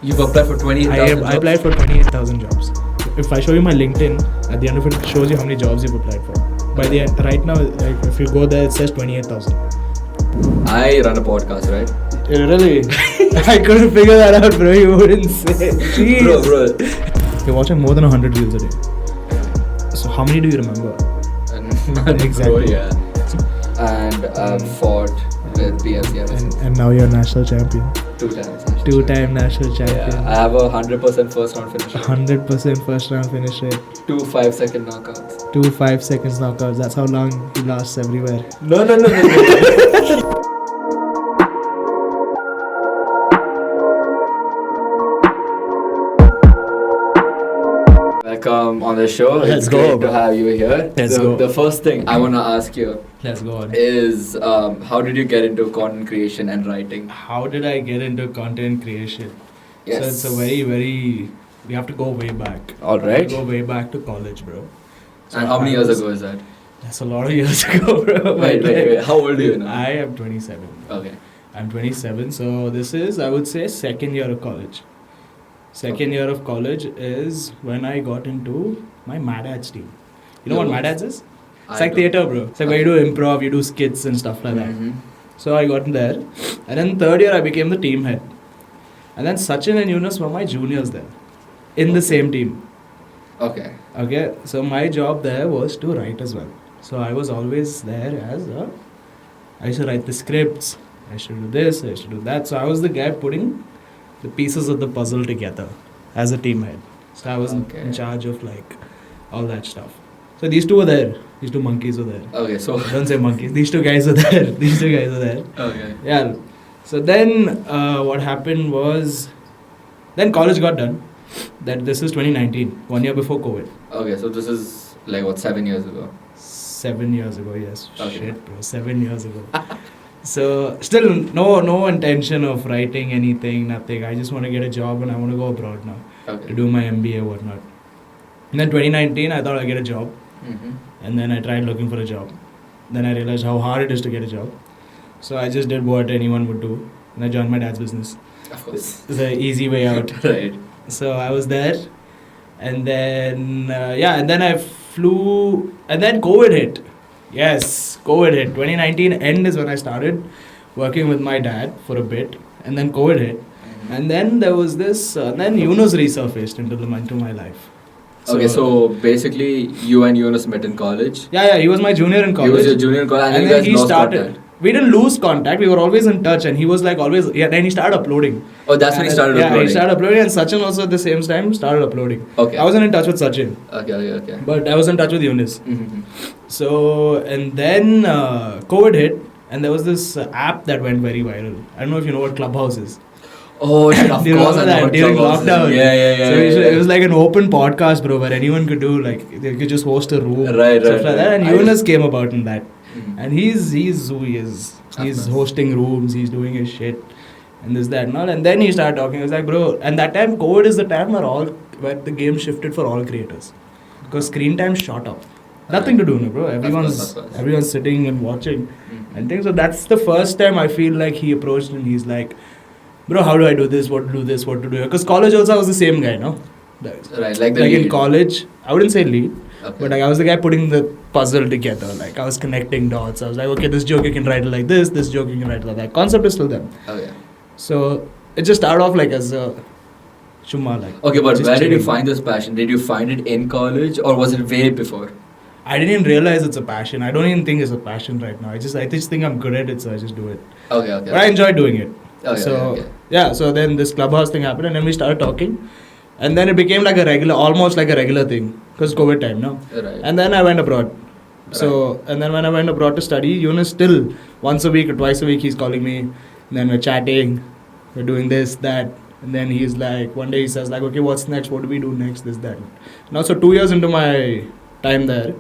You've applied for 28,000 I applied for 28,000 jobs. If I show you my LinkedIn, at the end of it, it shows you how many jobs you've applied for. By the end, right now, like, if you go there, it says 28,000. I run a podcast, right? Really? I couldn't figure that out, bro. You wouldn't say. Jeez. Bro. You're watching more than 100 views a day. So how many do you remember? None, Exactly. Bro, yeah. And I've fought with BMC And now you're a national champion. 2 times. Two-time national champion. Yeah, I have a 100% first round finish rate. 100% first round finish rate. 2 5-second knockouts. 2 5 seconds knockouts. That's how long he lasts everywhere. No. Welcome on the show. Let's It's go, great bro. to have you here. Let's go. The first thing I want to ask you Let's go on. is how did you get into content creation and writing? How did I get into content creation? Yes. So it's a very, we have to go way back. All We right. have to go way back to college, bro. So And how many I years was- ago is that? That's a lot of years ago, bro. Wait. How old are you now? I am 27. Okay. I'm 27, so this is, I would say, second year of college. Second year of college is when I got into my Mad Ads team. You know what Mad Ads is? It's like theatre, bro. It's like where you do improv, you do skits and stuff like that. Mhm. So I got in there. And then third year, I became the team head. And then Sachin and Yunus were my juniors there. In the same team. Okay. Okay, so my job there was to write as well. So I was always there as I used to write the scripts, I used to do this, I used to do that. So I was the guy putting the pieces of the puzzle together as a team head. So I was Okay. in charge of like all that stuff. So these two were there. These two monkeys were there. Okay. So. Don't say monkeys. These two guys were there. These two guys were there. Okay. Yeah. So then what happened was, then college got done. That this is 2019, 1 year before COVID. Okay. So this is like what 7 years ago. 7 years ago, yes. Okay. Shit, bro. 7 years ago. So still no intention of writing anything, nothing. I just want to get a job and I want to go abroad now to Okay. do my MBA whatnot. And then 2019, I thought I'd get a job. Mm-hmm. And then I tried looking for a job. Then I realized how hard it is to get a job. So I just did what anyone would do. And I joined my dad's business. Of course. It's the easy way out. Right. So I was there. And then, and then I flew. And then COVID hit. Yes, COVID hit. 2019 end is when I started working with my dad for a bit. And then COVID hit. Mhm. And then there was this, then Yunus resurfaced into my life. Okay, so basically you and Yunus met in college. Yeah, he was my junior in college. He was your junior in college and, And you then guys he lost started. contact. We didn't lose contact. We were always in touch, and he was like always. Yeah, then he started uploading. Oh, that's when he started Yeah, uploading. he started uploading, and Sachin also at the same time started uploading. Okay. I wasn't in touch with Sachin, Okay. but I was in touch with Yunus. Mm-hmm. So, and then COVID hit, and there was this app that went very viral. I don't know if you know what Clubhouse is. Oh, dude, of Do you course I remember know that what during Clubhouse is. lockdown? Yeah. So it was like an open podcast, bro, where anyone could do, like, they could just host a room, Right, stuff like that. And I Yunus came about in that. Mhm. And he's who he is. He's course. hosting rooms, he's doing his shit, and this, that, and all. And then he started talking. I was like, bro, and that time, COVID is the time where the game shifted for all creators. Because screen time shot up. Nothing to do, no, bro. course. Everyone's sitting and watching Mhm. and things. So that's the first time I feel like he approached and he's like, bro, how do I do this? What to do this? What to do? Because college also I was the same guy, no? Right, like the Like in lead. college, I wouldn't say lead, Okay. but like I was the guy putting the puzzle together. Like I was connecting dots. I was like, okay, this joke you can write it like this joke you can write it like that. Concept is still there. Okay. So it just started off like as a chumma, like. Okay, but just where did you chilling. find this passion? Did you find it in college or was it way before? I didn't even realize it's a passion. I don't even think it's a passion right now. I just think I'm good at it, so I just do it. Okay. But I enjoy doing it. Okay, So okay. yeah, so then this Clubhouse thing happened, and then we started talking, and then it became like almost like a regular thing, because COVID time, no? Right. And then I went abroad. So, and then when I went abroad to study, Yunus still once a week or twice a week he's calling me, and then we're chatting, we're doing this, that, and then he's like, one day he says like, okay, what's next? What do we do next? This, that. Now, so 2 years into my time there,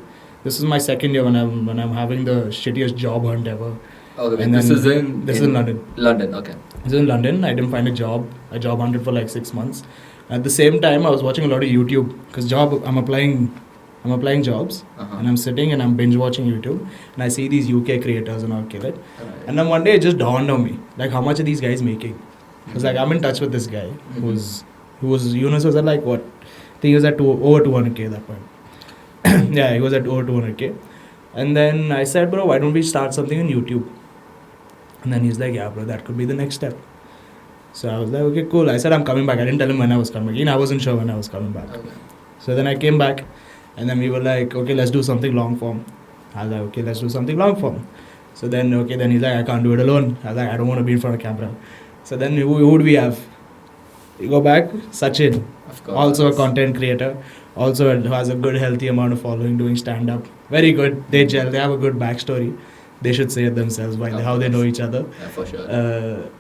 this is my second year when I'm having the shittiest job hunt ever. Okay, And this then- is in... This is in London. London, okay. This is in London. I didn't find a job. I job hunted for like 6 months. At the same time, I was watching a lot of YouTube because I'm applying jobs, Uh-huh. and I'm sitting and I'm binge watching YouTube, and I see these UK creators and I'll kill it. Right. And then one day it just dawned on me, like how much are these guys making? Because like I'm in touch with this guy who was Yunus was at like what? I think he was at over 200k at that point. Yeah, he was at over 200k. And then I said, bro, why don't we start something on YouTube? And then he's like, yeah, bro, that could be the next step. So I was like, okay, cool. I said, I'm coming back. I didn't tell him when I was coming back. I wasn't sure when I was coming back. Okay. So then I came back. And then we were like, okay, let's do something long form. I was like, okay, let's do something long form. So then, okay, then he's like, I can't do it alone. I was like, I don't want to be in front of camera. So then who do we have? You go back, Sachin. Of course. Also a content creator. Also has a good, healthy amount of following, doing stand-up. Very good. They gel. They have a good backstory. They should say it themselves, how they know each other. Yeah, for sure.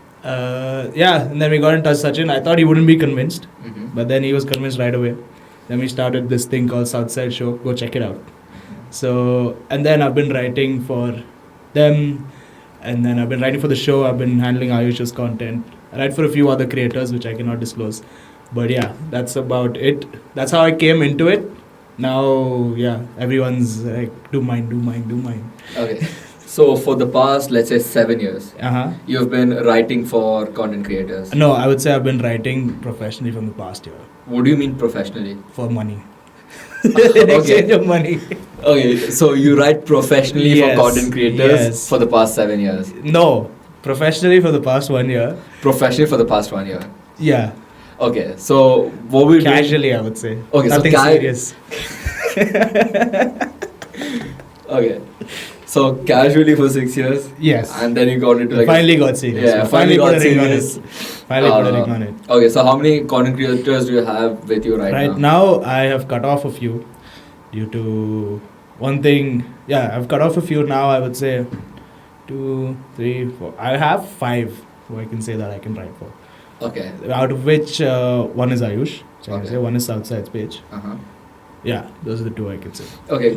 Yeah, and then we got in touch with Sachin. I thought he wouldn't be convinced. Mm-hmm. But then he was convinced right away. Then we started this thing called Southside Show. Go check it out. So, and then I've been writing for them. And then I've been writing for the show. I've been handling Ayush's content. I write for a few other creators, which I cannot disclose. But yeah, that's about it. That's how I came into it. Now, yeah, everyone's like, do mine. Okay. So for the past, let's say 7 years, you've been writing for content creators. No, I would say I've been writing professionally from the past year. What do you mean professionally? For money. In exchange of money. Okay, so you write professionally for content creators for the past 7 years? No, professionally for the past 1 year. Professionally for the past 1 year? Yeah. Okay, so what we casually, I would say. Okay, nothing so serious. Okay. So casually for 6 years? Yes. And then you got into like... Finally got serious. Yeah, finally put got a ring on it. serious. Finally put a ring on it. Okay, so how many content creators do you have with you right now? Right now, I have cut off a few due to one thing. Yeah, I've cut off a few now, I would say 2, 3, 4. I have 5 who I can say that I can write for. Okay. Out of which one is Ayush. So I can Okay. say one is Southside's page. Uh-huh. Yeah, those are the 2 I can say. Okay,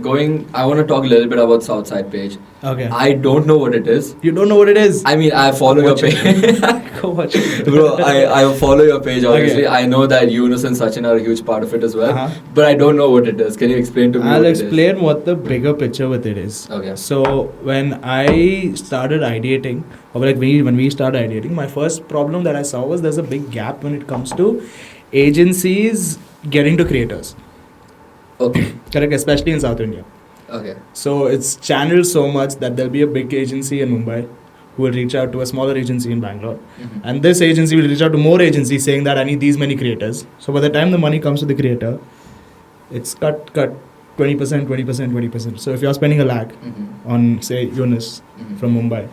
I want to talk a little bit about Southside page. Okay. I don't know what it is. You don't know what it is? I mean, I follow your page. Go watch it. Bro, I follow your page, obviously. Okay. I know that Yunus and Sachin are a huge part of it as well. Uh-huh. But I don't know what it is. Can you explain to me I'll what it is? explain what the bigger picture with it is. Okay. So when I started ideating, or like when we started ideating, my first problem that I saw was there's a big gap when it comes to agencies getting to creators. Okay. Correct, especially in South India. Okay. So it's channeled so much that there'll be a big agency in Mumbai who will reach out to a smaller agency in Bangalore. Mm-hmm. And this agency will reach out to more agencies saying that I need these many creators. So by the time the money comes to the creator, it's cut 20%. So if you're spending a lakh Mm-hmm. on, say, Yunus Mm-hmm. from Mumbai,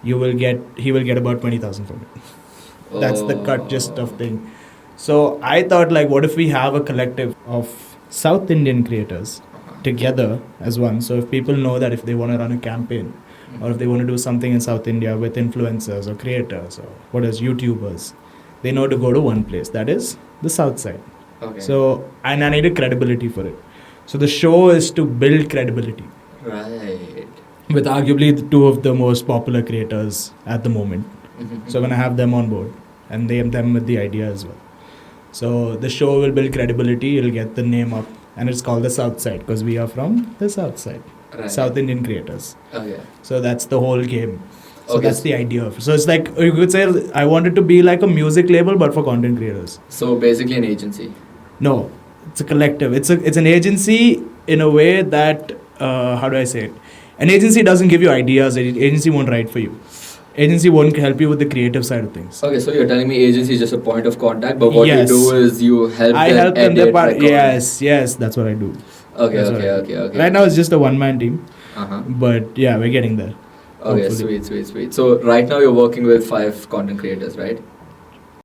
he will get about 20,000 from it. That's the cut gist of thing. So I thought, like, what if we have a collective of South Indian creators together as one? So if people know that if they want to run a campaign or if they want to do something in South India with influencers or creators or YouTubers, they know to go to one place. That is the South side. Okay. So, and I needed credibility for it. So the show is to build credibility. Right. With arguably the 2 of the most popular creators at the moment. Mm-hmm. So when I have them on board and them with the idea as well. So the show will build credibility, it'll get the name up, and it's called the South Side because we are from the South Side. Right. South Indian creators. Okay. So that's the whole game. So Okay. that's the idea of it. So it's like, you could say, I want it to be like a music label but for content creators. So basically an agency. No, it's a collective. It's an agency in a way that, how do I say it? An agency doesn't give you ideas, an agency won't write for you. Agency won't help you with the creative side of things. Okay, so you're telling me agency is just a point of contact, but what Yes. you do is you help I them help them edit, the part. record. Yes, that's what I do. Okay, That's what I do. okay. Right now it's just a one-man team, Uh-huh. but yeah, we're getting there. Okay, Hopefully. sweet. So right now you're working with 5 content creators, right?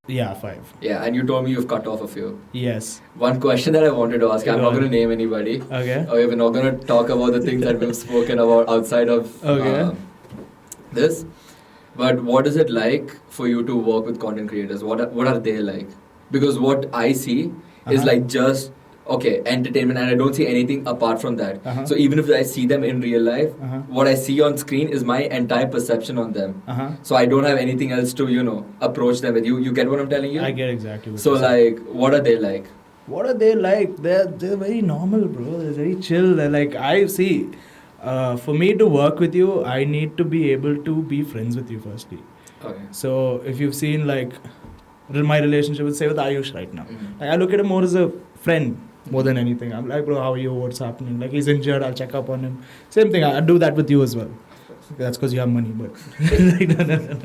Yeah, 5. Yeah, and you told me you've cut off a few. Yes. One question that I wanted to ask, I'm Go not on. going to name anybody. Okay. Okay, we're not going to talk about the things that we've spoken about outside of Okay. this. But what is it like for you to work with content creators? What are they like? Because what I see is Uh-huh. like just entertainment, and I don't see anything apart from that. Uh-huh. So even if I see them in real life, Uh-huh. what I see on screen is my entire perception on them. Uh-huh. So I don't have anything else to approach them with. You get what I'm telling you? I get exactly what So you're saying. like, what are they like? What are they like? They're very normal, bro. They're very chill. They're like, I see. For me to work with you, I need to be able to be friends with you firstly. Okay. So if you've seen like my relationship with, say, with Ayush right now, Mhm. like I look at him more as a friend more than anything. I'm like, bro, how are you? What's happening? Like he's injured, I'll check up on him. Same thing. I do that with you as well. That's because you have money, but like, no.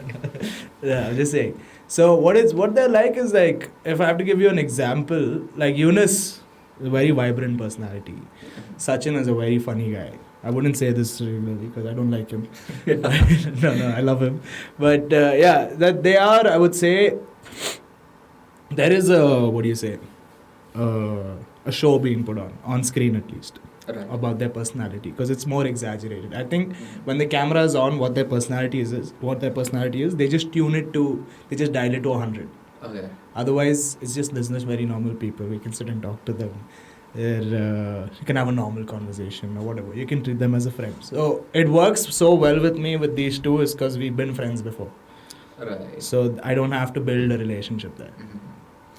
Yeah, I'm just saying. So what they're like is like, if I have to give you an example, like Eunice is a very vibrant personality. Sachin is a very funny guy. I wouldn't say this regularly because I don't like him. No, I love him. But yeah, that they are, I would say, there is a, what do you say, a show being put on screen at least, Right. about their personality, because it's more exaggerated. I think when the camera is on, what their personality is, they just tune it to, they just dial it to 100. Okay. Otherwise, it's just business, very normal people. We can sit and talk to them. You can have a normal conversation or whatever. You can treat them as a friend. So it works so well with me with these two is because we've been friends before. Right. So I don't have to build a relationship there. Mhm.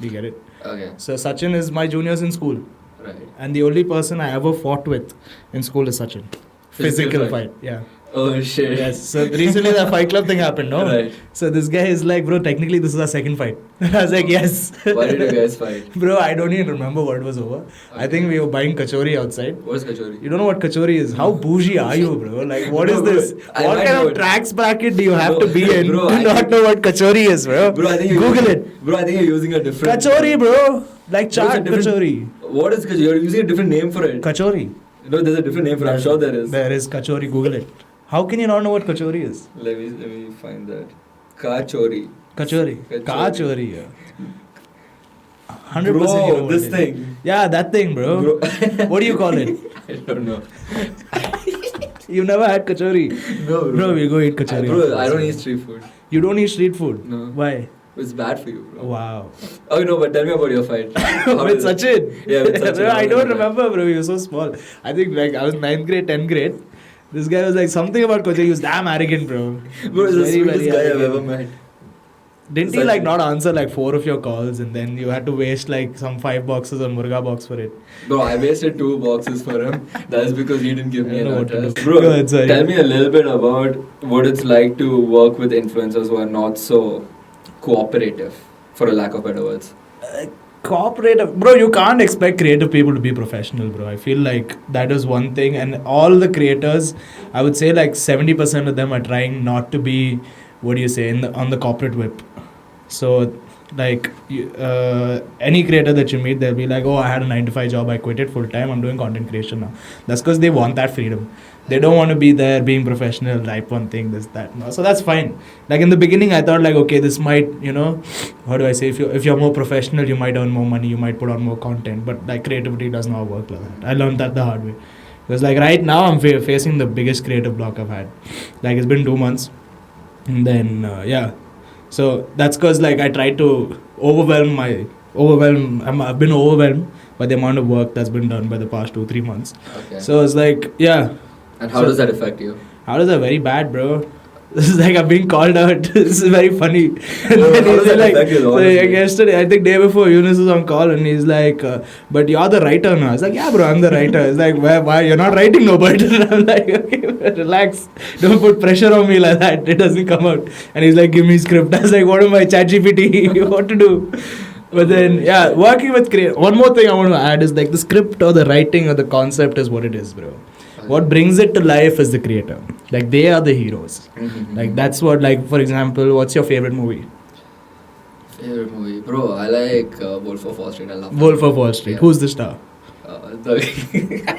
Do you get it? Okay. So Sachin is my juniors in school. Right. And the only person I ever fought with in school is Sachin. Physical fight. Yeah. Oh shit. Yes. So recently that fight club thing happened, no? Right. So this guy is like, bro, technically this is our second fight. I was like, yes. Why did you guys fight? Bro, I don't even remember what was over. I think we were buying kachori outside. What's kachori? You don't know what kachori is? How bougie are you, bro? Like, what is No, bro, this? I What might kind know of it. tax bracket do you have Bro, to be in bro, to I not think- know what kachori is, bro? Bro, I think you're Google using, it. Bro, I think you're using a different. Kachori, bro. Like Bro, it's a chaat different- kachori. What is kachori? You're using a different name for it. Kachori. No, there's a different name for it. I'm sure there is. There is kachori. Google it. How can you not know what kachori is? Let me find that. Kachori. Kachori. Kachori. Kachori. Yeah. 100% you know Bro, what this it is. thing. Yeah, that thing, bro. What do you call it? I don't know. You never had kachori. No, bro. Bro, we go eat kachori. Bro, I don't eat street food. You don't eat street food? No. Why? It's bad for you, bro. Wow. Oh, no, but tell me about your fight. How With is it? Sachin? Yeah, with Sachin. Bro, I How don't was it? remember, bro. He was so small. I think like I was 9th grade, 10th grade. This guy was like something about kachori. He was damn arrogant, bro. Bro, He it's the was sweetest guy I've arrogant. ever met. Didn't he like Sachin. not answer like 4 of your calls and then you had to waste like some 5 boxes on Murga box for it? Bro, I wasted 2 boxes for him. That's because he didn't give I me don't an know what to address. do. Bro, Go ahead, sorry. tell me a little bit about what it's like to work with influencers who are not so cooperative, for a lack of better words. Cooperative, bro. You can't expect creative people to be professional, bro. I feel like that is one thing, and all the creators, I would say like 70% of them are trying not to be, what do you say, on the corporate whip. So like any creator that you meet, they'll be like, oh, I had a 9 to 5 job, I quit it full time, I'm doing content creation now. That's because they want that freedom. They don't want to be there being professional, type one thing, this, that. No. So that's fine. Like in the beginning, I thought like, okay, this might, how do I say, if you're more professional, you might earn more money, you might put on more content. But like creativity does not work like that. I learned that the hard way. Because like right now, I'm facing the biggest creative block I've had. Like it's been 2 months. And then, yeah. So that's because like I tried to I've been overwhelmed by the amount of work that's been done by the past 2-3 months. Okay. So it's like, yeah. And how does that affect you? How does that? Very bad, bro. This is like I'm being called out. This is very funny. And Bro, then how he's does that like, affect you, so honestly? yesterday, I think day before, Eunice was on call and he's like, but you're the writer now. I was like, yeah, bro, I'm the writer. It's like, why? You're not writing, no, but I'm like, okay, relax. Don't put pressure on me like that. It doesn't come out. And he's like, give me script. I was like, what am I, ChatGPT? What to do? But then, yeah, working with one more thing I want to add is like the script or the writing or the concept is what it is, bro. What brings it to life is the creator. Like, they are the heroes. Mm-hmm. Like, that's what, like, for example, what's your favorite movie? Favorite movie? Bro, I like Wolf of Wall Street. I love Wolf of Wall Street. Yeah. Who's the star?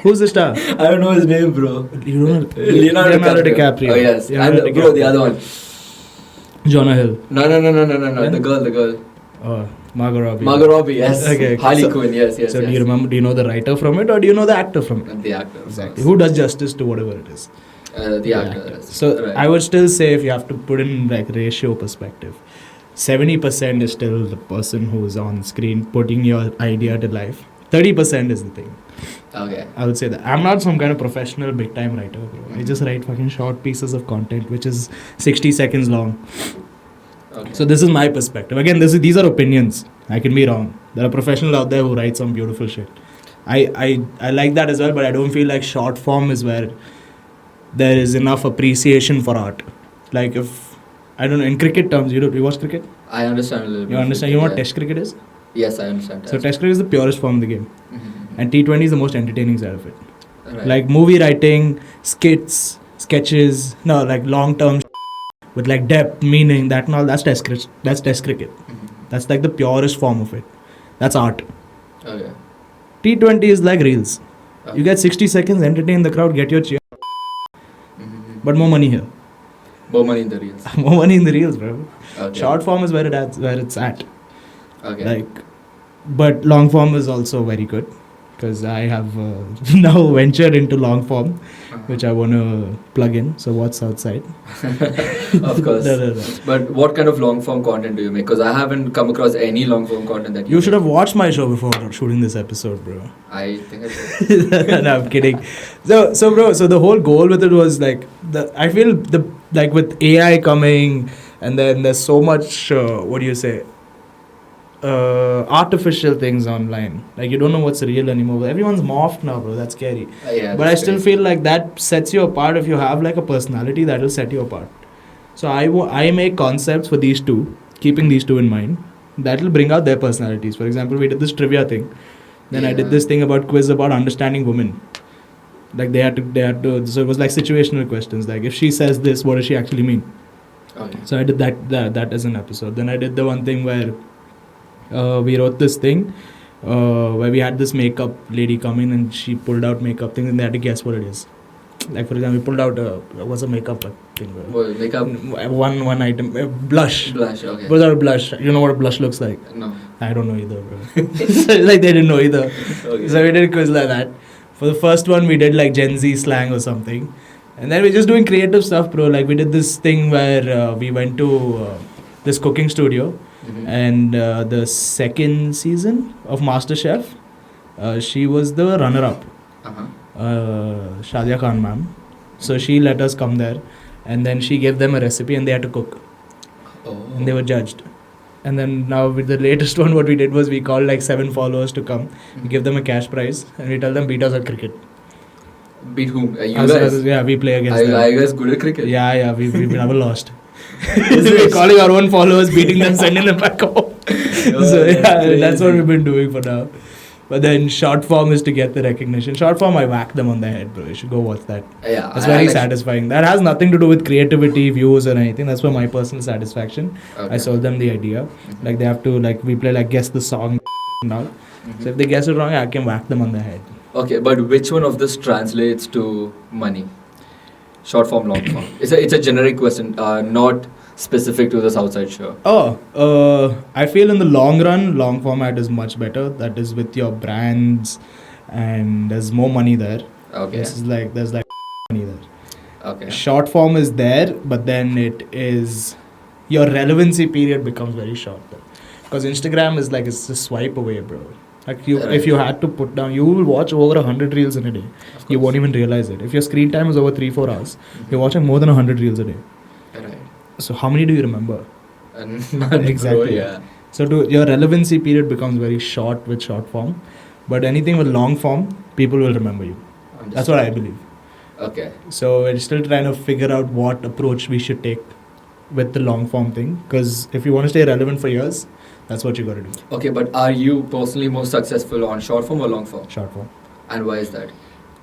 Who's the star? I don't know his name, bro. You don't know? Leonardo DiCaprio. Oh, yes. Leonardo And bro, the DiCaprio. other one. Jonah Hill. No. Then? The girl. Oh, Margot Robbie. Margot Robbie, yes. Okay. Harley So- Quinn, yes. So, do you know the writer from it or do you know the actor from it? And the actor. Exactly. Who does justice to whatever it is? The actor. Yes. So Right. I would still say if you have to put in like ratio perspective, 70% is still the person who's on screen putting your idea to life. 30% is the thing. Okay. I would say that. I'm not some kind of professional big time writer, bro. I just write fucking short pieces of content which is 60 seconds long. Okay. So this is my perspective. Again, these are opinions. I can be wrong. There are professionals out there who write some beautiful shit. I like that as well, but I don't feel like short form is where there is enough appreciation for art. Like if I don't know, in cricket terms, you watch cricket? I understand a little bit. You understand? You know what Test cricket is? Yes, I understand. So Test cricket is the purest form of the game. Mm-hmm. And T20 is the most entertaining side of it. Right. Like movie writing, skits, sketches, no, like long term with like depth, meaning, that and all, that's Test cricket. Mm-hmm. That's like the purest form of it. That's art. Okay. T20 is like reels. Okay. You get 60 seconds, entertain the crowd, get your cheer. Mm-hmm. But more money here. More money in the reels. More money in the reels, bro. Okay. Short form is where it's at. Okay. Like, but long form is also very good because I have now ventured into long form, which I want to plug in. So what's outside? Of course. No. But what kind of long form content do you make? Because I haven't come across any long form content that You should make. have watched my show before shooting this episode, bro. I think I should. No, I'm kidding. So bro, so the whole goal with it was like I feel like with AI coming, and then there's so much artificial things online. Like you don't know what's real anymore. Everyone's morphed now, bro. That's scary. Yeah, But I that's still crazy. feel like that sets you apart. If you have like a personality, that will set you apart. So I make concepts for these two, keeping these two in mind. That will bring out their personalities. For example, we did this trivia thing. Then I did this thing about quiz about understanding women. Like they had to. So it was like situational questions. Like if she says this, what does she actually mean? Okay. So I did that as an episode. Then I did the one thing where we wrote this thing where we had this makeup lady come in and she pulled out makeup things and they had to guess what it is. Like for example, we pulled out what's a makeup thing? Well, makeup. One item, blush. Blush. Okay. Pulled out blush. You know what a blush looks like? No. I don't know either, bro. So, like they didn't know either. Okay. So we did a quiz like that. For the first one, we did like Gen Z slang or something. And then we're just doing creative stuff, bro. Like we did this thing where we went to this cooking studio. Mm-hmm. And the second season of MasterChef, she was the runner-up, Uh-huh. Shadia Khan ma'am. So she let us come there. And then she gave them a recipe and they had to cook. Oh. And they were judged. And then now with the latest one, what we did was we called like 7 followers to come. We give them a cash prize and we tell them beat us at cricket. Beat whom? You Us- guys? Yeah, we play against them. Are you guys good at cricket? Yeah, we've never lost. We're calling our own followers, beating them, sending them back home. So yeah, that's what we've been doing for now. But then short form is to get the recognition. Short form, I whack them on the head, bro. You should go watch that. Yeah. That's very satisfying. That has nothing to do with creativity, views, or anything. That's for my personal satisfaction. Okay. I sold them the idea. Mhm. Like they have to, like we play like guess the song now. Mhm. So if they guess it wrong, I can whack them on the head. Okay, but which one of this translates to money? Short form, long form. It's a generic question, not specific to the Southside show. I feel in the long run, long format is much better. That is with your brands, and there's more money there. Okay. There's like money there. Okay. Short form is there, but then it is your relevancy period becomes very short. Because Instagram is like it's a swipe away, bro. Like if you had to put down, you will watch over 100 reels in a day. You won't even realize it. If your screen time is over 3-4 hours, you're watching more than 100 reels a day. Right. So how many do you remember? None, Exactly. bro, yeah. So your relevancy period becomes very short with short form, but anything with long form, people will remember you. That's what I believe. Okay. So we're still trying to figure out what approach we should take with the long form thing. Because if you want to stay relevant for years, that's what you got to do. Okay, but are you personally more successful on short form or long form? Short form. And why is that?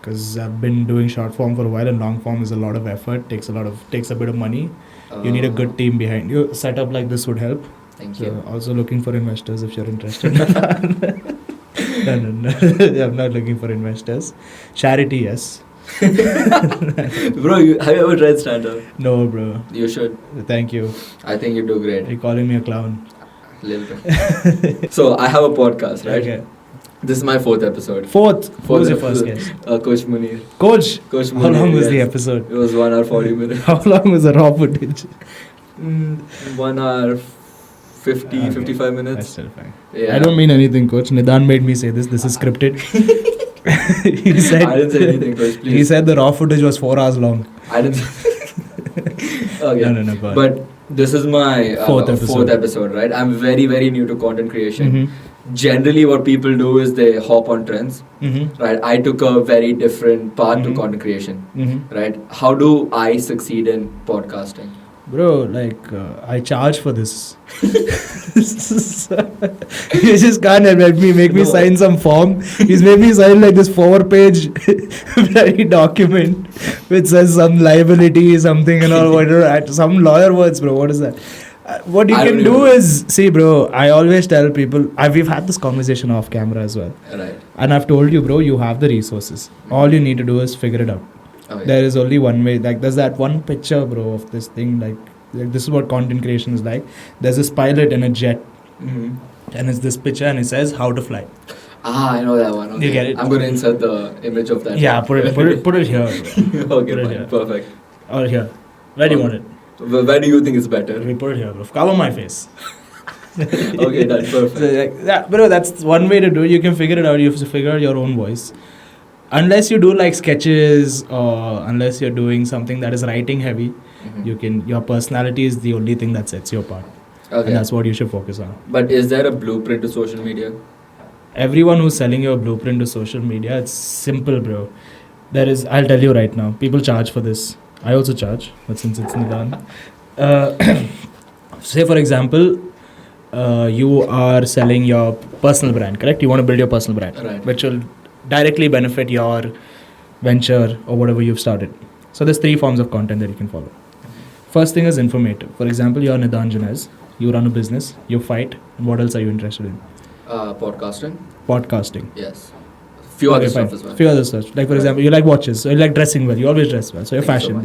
Because I've been doing short form for a while, and long form is a lot of effort, takes a bit of money. You need a good team behind you. Setup like this would help. Thank So you. also looking for investors if you're interested. No. I'm not looking for investors. Charity, yes. Bro, have you ever tried stand-up? No, bro. You should. Thank you. I think you do great. Are you calling me a clown? Little bit. So I have a podcast, right? Okay. This is my 4th episode. Fourth. Who was your first guest? Coach Munir. Coach. Coach Munir. How long was the yes. episode? It was 1 hour 40 minutes. How long was the raw footage? 1 hour 50, Okay. 55 That's minutes. still fine. Yeah. I don't mean anything, Coach. Nidan made me say this. This is scripted. He said. I didn't say anything, Coach, please. He said the raw footage was 4 hours long. I didn't. Okay. No, go on. But this is my Fourth episode. right? I'm very, very new to content creation. Mm-hmm. Generally, what people do is they hop on trends, Mm-hmm. right? I took a very different path to Mhm. content creation, Mm-hmm. right? How do I succeed in podcasting? Bro, like, I charge for this. You just can't make me No. sign some form. He's made me sign like this 4-page bloody document which says some liability, something and all, whatever. Some lawyer words, bro. What is that? What you I can don't do even know. is, see, bro, I always tell people, we've had this conversation off camera as well. Right. And I've told you, bro, you have the resources. All you need to do is figure it out. Okay. There is only one way. Like, there's that one picture, bro, of this thing. Like this is what content creation is like. There's this pilot in a jet, Mm-hmm. and it's this picture, and it says how to fly. I know that one. Okay. You get it? I'm going to insert the image of that. Yeah, put it here, bro. Okay, Put it fine. here. Perfect. Or here. Where do you want it? Where do you think is better? We put it here, bro. Cover my face. Okay, that's perfect. So, like, that, bro, that's one way to do it. You can figure it out. You have to figure out your own voice. Unless you do like sketches, or unless you're doing something that is writing heavy, Mhm. your personality is the only thing that sets you apart. Okay. And that's what you should focus on. But is there a blueprint to social media? Everyone who's selling you a blueprint to social media, it's simple, bro. I'll tell you right now, people charge for this. I also charge, but since it's Nidan. Say, for example, you are selling your personal brand, correct? You want to build your personal brand, Right. which will directly benefit your venture or whatever you've started. So there's 3 forms of content that you can follow. First thing is informative. For example, you're Nidan Janez, you run a business, you fight, and what else are you interested in? Podcasting? Podcasting. Yes. Few other Okay, fine. stuff as well. Few other stuff. Like, for Right. example, you like watches, so you like dressing well, you always dress well, so your Thank you so fashion. much.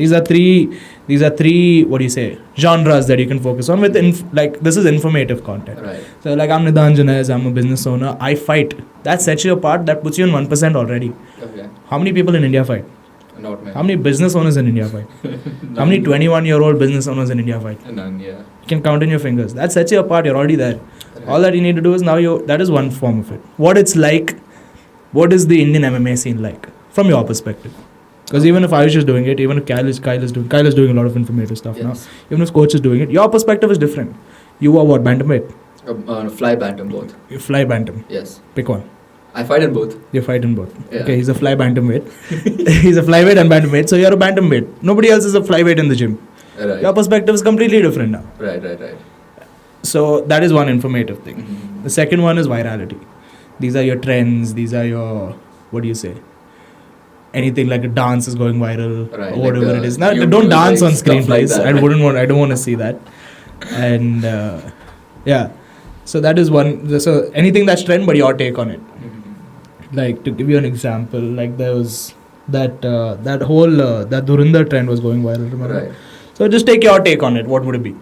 These are three, what do you say, genres that you can focus on with, like, this is informative content. Right. So, like, I'm Nidan Janez, I'm a business owner, I fight. That sets you apart, that puts you in 1% already. Okay. How many people in India fight? Not many. How many business owners in India fight? How many 21-year-old business owners in India fight? None, yeah. You can count in your fingers. That sets you apart, you're already there. Right. All that you need to do is that is one form of it. What it's like, what is the Indian MMA scene like from your perspective? Because even if I was just doing it, even if Kyle is doing a lot of informative stuff now, Yes. even if coach is doing it, your perspective is different. You are what, bantamweight? Fly bantam both. You fly bantam. Yes. Pick one. I fight in both. You fight in both. Yeah. Okay, he's a fly bantamweight. He's a flyweight and bantamweight, so you're a bantamweight. Nobody else is a flyweight in the gym. Right. Your perspective is completely different now. Right. So that is one informative thing. Mhm. The second one is virality. These are your trends. These are your, what do you say? Anything like a dance is going viral, Right, or like whatever the it is. Now, YouTube don't dance like on screen, stuff like please. that. I don't want to see that. And yeah, so that is one. So anything that's trend, but your take on it. Mhm. Like, to give you an example, like there was that whole that Dhurandhar trend was going viral. Remember? Right. So just take your take on it. What would it be?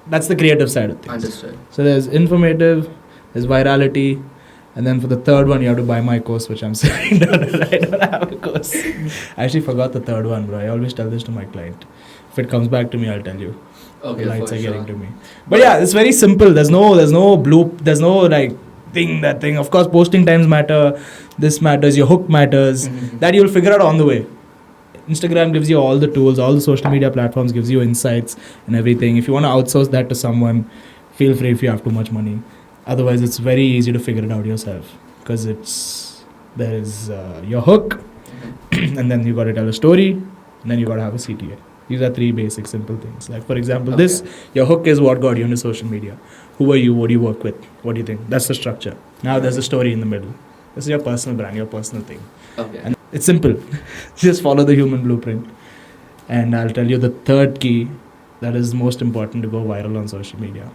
That's the creative side of things. Understood. So there's informative, there's virality, and then for the third one you have to buy my course, which I'm saying. I don't have a course. I actually forgot the third one, bro. I always tell this to my client. If it comes back to me, I'll tell you. Okay. The lights for are sure. getting to me. But yeah, it's very simple. There's no like that thing. Of course, posting times matter. This matters. Your hook matters. Mhm. That you'll figure out on the way. Instagram gives you all the tools. All the social media platforms gives you insights and everything. If you want to outsource that to someone, feel free if you have too much money. Otherwise, it's very easy to figure it out yourself because there is your hook, Mhm. and then you got to tell a story, and then you got to have a CTA. These are 3 basic simple things. Like, for example, this, your hook is what got you into social media. Who are you? What do you work with? What do you think? That's the structure. Now there's a story in the middle. This is your personal brand, your personal thing. Okay. And it's simple. Just follow the human blueprint. And I'll tell you the third key that is most important to go viral on social media.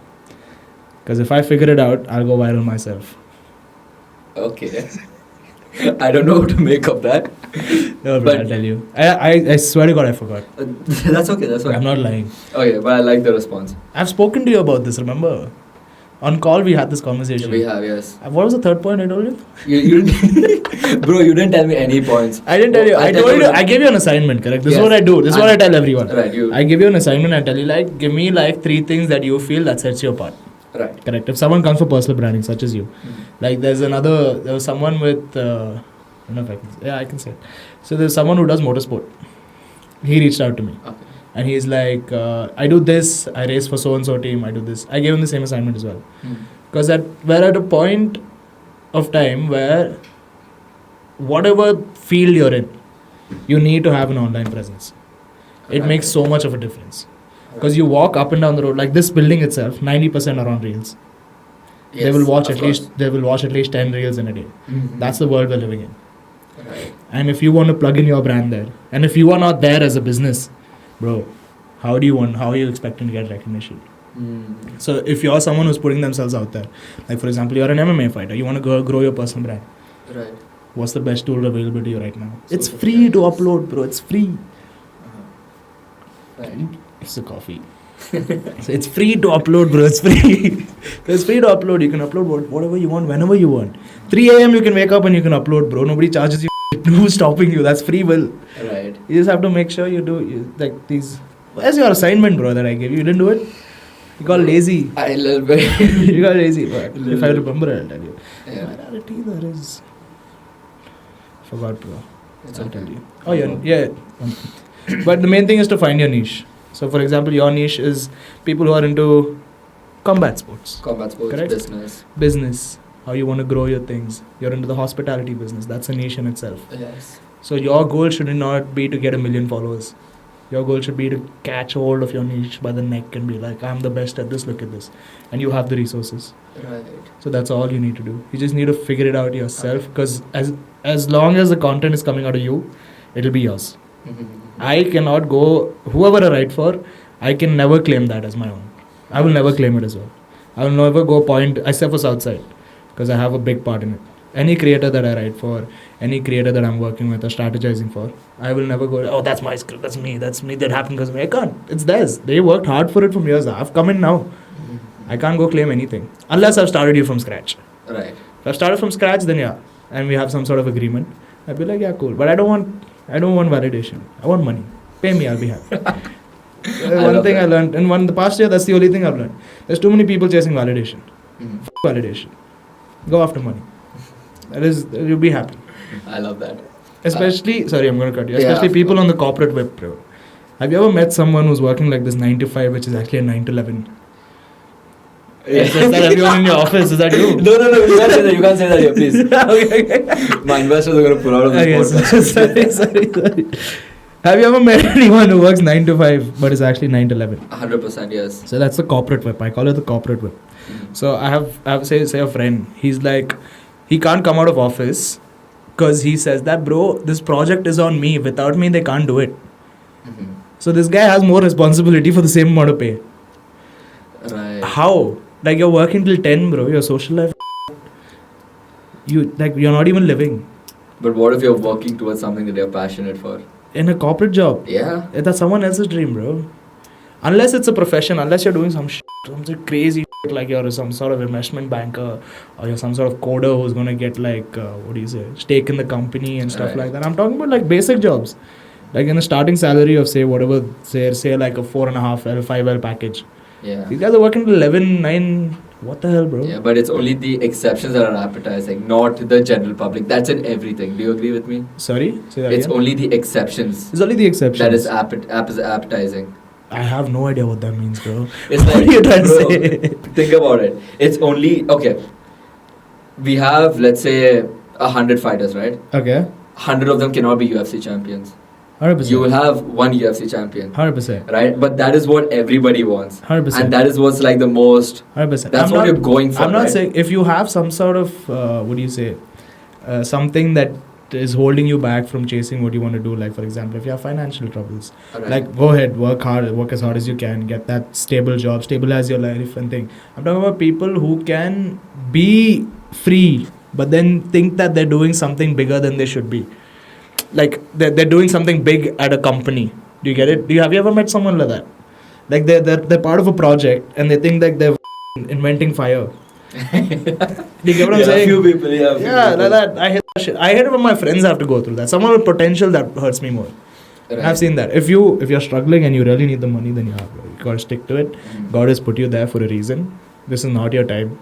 Because if I figure it out, I'll go viral myself. Okay. I don't know what to make of that. No, but But- I'll tell you. I swear to God, I forgot. That's okay. That's fine. I'm not lying. Okay, but I like the response. I've spoken to you about this, remember? On call, we had this conversation. We have, yes. What was the third point I told you? You didn't, bro. You didn't tell me any points. I didn't tell you. I I tell told you. you- I gave you an assignment, correct? This is Yes. what I do. This is what I tell everyone. Right. You. I give you an assignment. I tell you, like, give me like 3 things that you feel that sets you apart. Right. Correct. If someone comes for personal branding, such as you, Mhm. like there was someone with, I don't know if I can, yeah, I can say it. So there's someone who does motorsport. He reached out to me. Okay. And he's like, I do this, I race for so-and-so team, I do this. I gave him the same assignment as well. Mhm. Because we're at a point of time where whatever field you're in, you need to have an online presence. It Right. makes so much of a difference. Because you walk up and down the road, like this building itself, 90% are on reels. Yes, They will watch of at course. least 10 reels in a day. Mhm. That's the world we're living in. Right. And if you want to plug in your brand there, and if you are not there as a business, bro, how are you expecting to get recognition? Mm. So if you're someone who's putting themselves out there, like for example, you're an MMA fighter, you want to grow your personal brand. Right. What's the best tool available to you right now? It's Social free to media. upload, bro. It's free. Right. It's a coffee. So it's free to upload, bro. It's free. It's free to upload. You can upload whatever you want, whenever you want. 3 a.m. you can wake up and you can upload, bro. Nobody charges you. Who's stopping you? That's free will. Right. You just have to make sure you do like these. Where's your assignment, bro, that I gave you? You didn't do it? You got lazy. I little bit. You got lazy, but Little if I bit. remember, I'll tell you. Yeah. Priority there is. Forgot, bro. It's I'll okay. tell you. Oh, yeah. But the main thing is to find your niche. So, for example, your niche is people who are into combat sports, Combat sports, Correct. business. how you want to grow your things. You're into the hospitality business. That's a niche in itself. Yes. So, your goal should not be to get 1 million followers. Your goal should be to catch hold of your niche by the neck and be like, I'm the best at this, look at this. And you have the resources. Right. So that's all you need to do. You just need to figure it out yourself, because as long as the content is coming out of you, it'll be yours. I cannot go, whoever I write for, I can never claim that as my own. I will never claim it as well. I will never go point, except for Southside, because I have a big part in it. Any creator that I write for, any creator that I'm working with or strategizing for, I will never go, oh, that's my script, that's me, that happened because of me. I can't. It's theirs. They worked hard for it from years. I've come in now. I can't go claim anything unless I've started you from scratch. Right. If I've started from scratch, then yeah, and we have some sort of agreement, I'd be like, yeah, cool. But I don't want validation. I want money. Pay me, I'll be happy. One thing I learned in the past year, that's the only thing I've learned. There's too many people chasing validation. Mhm. Validation. Go after money. You'll be happy. I love that. Especially, sorry, I'm going to cut you. Yeah, Especially of people course. on the corporate web, bro. Have you ever met someone who's working like this 9 to 5, which is actually a 9 to 11? Is that everyone in your office? Is that you? No, you can't say that. You can't say that here, please. Okay. My investors are going to pull out of this Okay, podcast. sorry. Have you ever met anyone who works 9 to 5 but is actually 9 to 11? 100%, yes. So that's the corporate whip. I call it the corporate whip. So I have say a friend. He's like, he can't come out of office because he says that, bro, this project is on me. Without me, they can't do it. Mhm. So this guy has more responsibility for the same amount of pay. Right. How? Like, you're working till 10, bro. Your social life, you're not even living. But what if you're working towards something that you're passionate for? In a corporate job, Yeah. that's someone else's dream, bro. Unless it's a profession, unless you're doing some crazy shit, like you're some sort of investment banker or you're some sort of coder who's going to get like, stake in the company and stuff Right. like that. I'm talking about like basic jobs. Like in a starting salary of say like a 4.5L, 5L package. Yeah. These guys are working till 11, 9. What the hell, bro? Yeah, but it's only the exceptions that are appetizing, not the general public. That's in everything. Do you agree with me? Sorry? Say that It's again? only the exceptions It's only the exceptions. that is appetizing. I have no idea what that means, bro. It's What like, are you trying to bro, say? think about it. It's only, okay, we have, let's say, 100 fighters, right? Okay. 100 of them cannot be UFC champions. 100%. You will have one UFC champion, 100%. right? But that is what everybody wants. 100%. And that is what's like the most, 100%. that's what you're going for, I'm not right? saying if you have some sort of something that is holding you back from chasing what you want to do, like for example, if you have financial troubles, Alright. like go ahead, work as hard as you can, get that stable job, stabilize your life and thing. I'm talking about people who can be free but then think that they're doing something bigger than they should be. Like they're doing something big at a company. Do you get it? Have you ever met someone like that? Like they're part of a project and they think like they're inventing fire. Do you get what I'm saying? A few people, yeah. Yeah, like that. I hate that shit. I hate it when my friends have to go through that. Someone with potential, that hurts me more. Right. I've seen that. If you're struggling and you really need the money, then you gotta stick to it. Mhm. God has put you there for a reason. This is not your time.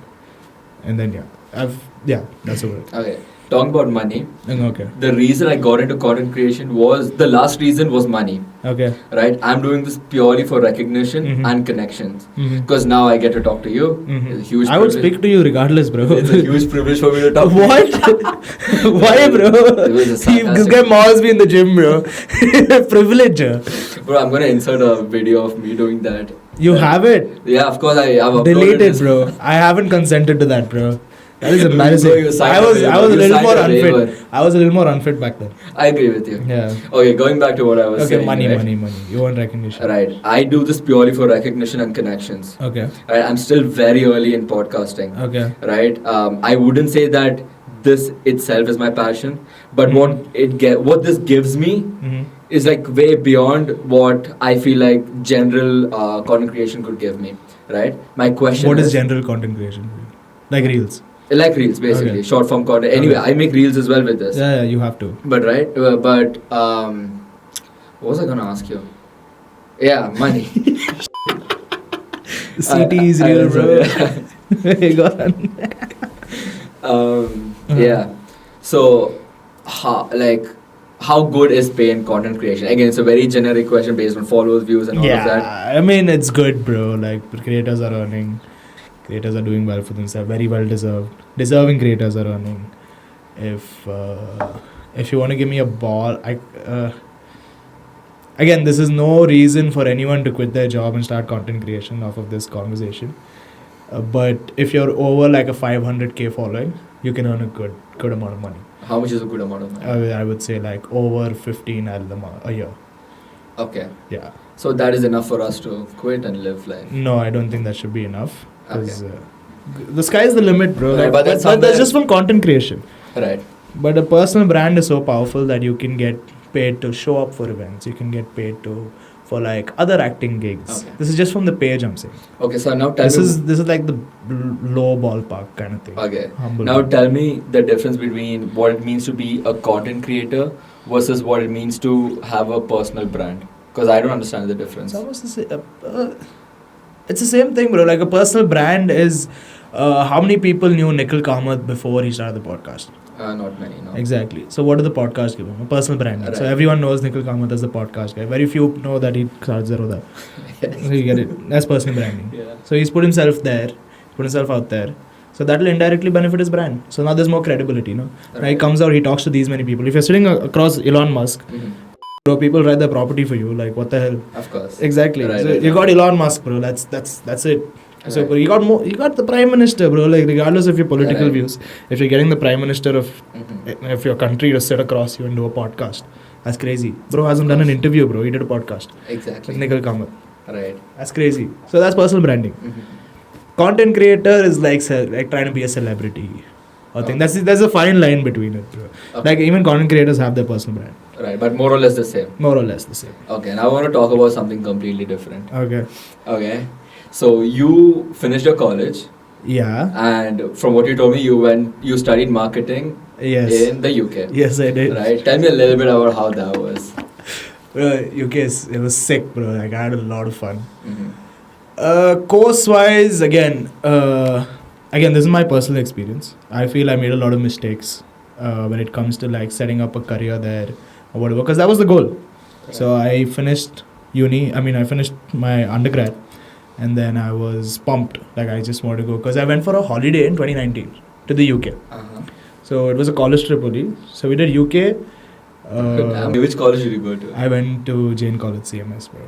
And then that's over it. Okay. Talking about money, Okay. the reason I got into content creation was the last reason was money. Okay. Right? I'm doing this purely for recognition Mhm. and connections. Mhm. Because now I get to talk to you. Mhm. It's a huge I would privilege. speak to you regardless, bro. It's a huge privilege for me to talk. What? Why, bro? It was a This sarcastic- guy mauls me in the gym, bro. Privilege. Bro, I'm gonna insert a video of me doing that. You have it. Yeah, of course I have uploaded Delete it, this. bro. I haven't consented to that, bro. That is Bro, embarrassing. you signed I a was waiver. a You little signed more a unfit. waiver. I was a little more unfit back then. I agree with you. Yeah. Okay, going back to what I was Okay, saying. money. right? You want recognition. Right. I do this purely for recognition and connections. Okay. Right. I'm still very early in podcasting. Okay. Right. I wouldn't say that this itself is my passion, but Mhm. what this gives me Mm-hmm. is like way beyond what I feel like general content creation could give me. Right. My question What is general content creation? Like reels. like reels basically, Okay. short form content. Anyway, Okay. I make reels as well with this. Yeah, you have to. But what was I gonna ask you? Yeah, money. CT is I- real, I- bro. yeah. Go on. Yeah. So, how good is pay in content creation? Again, it's a very generic question based on followers, views, and all of that. Yeah, I mean it's good, bro. Like creators are earning, creators are doing well for themselves, very well deserving creators are earning. If you want to give me a ball, again, this is no reason for anyone to quit their job and start content creation off of this conversation. But if you're over like a 500k following, you can earn a good amount of money. How much is a good amount of money? I would say like over 15 a year. Okay. Yeah. So that is enough for us to quit and live life. No, I don't think that should be enough. Okay. 'Cause, the sky's the limit, bro. Right, Like, but that's that's just from content creation. Right. But a personal brand is so powerful that you can get paid to show up for events. You can get paid for like other acting gigs. Okay. This is just from the page I'm saying. Okay. So now tell This me. is like the low ballpark kind of thing. Okay. Humble. Now tell me the difference between what it means to be a content creator versus what it means to have a personal brand. Because I don't understand the difference. It's almost the same. It's the same thing, bro. Like a personal brand is how many people knew Nikhil Kamath before he started the podcast? Not many, no. Exactly. So what do the podcast give him? A personal brand. So Right. everyone knows Nikhil Kamath as the podcast guy. Very few know that he started Zerodha. So you get it. That's personal branding. Yeah. So he's put himself there, put himself out there. So that will indirectly benefit his brand. So now there's more credibility, no? Now he comes out, he talks to these many people. If you're sitting across Elon Musk, Mhm. bro, people write their property for you. Like, what the hell? Of course. Exactly. Right, So right, you right. got Elon Musk, bro. That's it. So Right. but you got the prime minister, bro. Like regardless of your political Right. views, if you're getting the prime minister of Mhm. if your country to sit across you and do a podcast, that's crazy. Bro hasn't done an interview, bro. He did a podcast Exactly. with Nikhil Kamath. Right. That's crazy. So that's personal branding. Mhm. Content creator is like trying to be a celebrity. I think there's a fine line between it, bro. Okay. Like even content creators have their personal brand, Right, but more or less the same. more or less the same. Okay, now I want to talk about something completely different. Okay. Okay, so you finished your college, Yeah. and from what you told me, you studied marketing Yes. in the UK. Yes, I did. Right. Tell me a little bit about how that was. Bro, it was sick, bro. Like I had a lot of fun. Mhm. Course wise, again, this is my personal experience. I feel I made a lot of mistakes when it comes to like setting up a career there or whatever, because that was the goal. So I finished uni. I mean, I finished my undergrad, and then I was pumped. Like I just wanted to go because I went for a holiday in 2019 to the UK. Uh-huh. So it was a college trip only. So we did UK. Damn. Which college did you go to? I went to Jane College CMS, bro.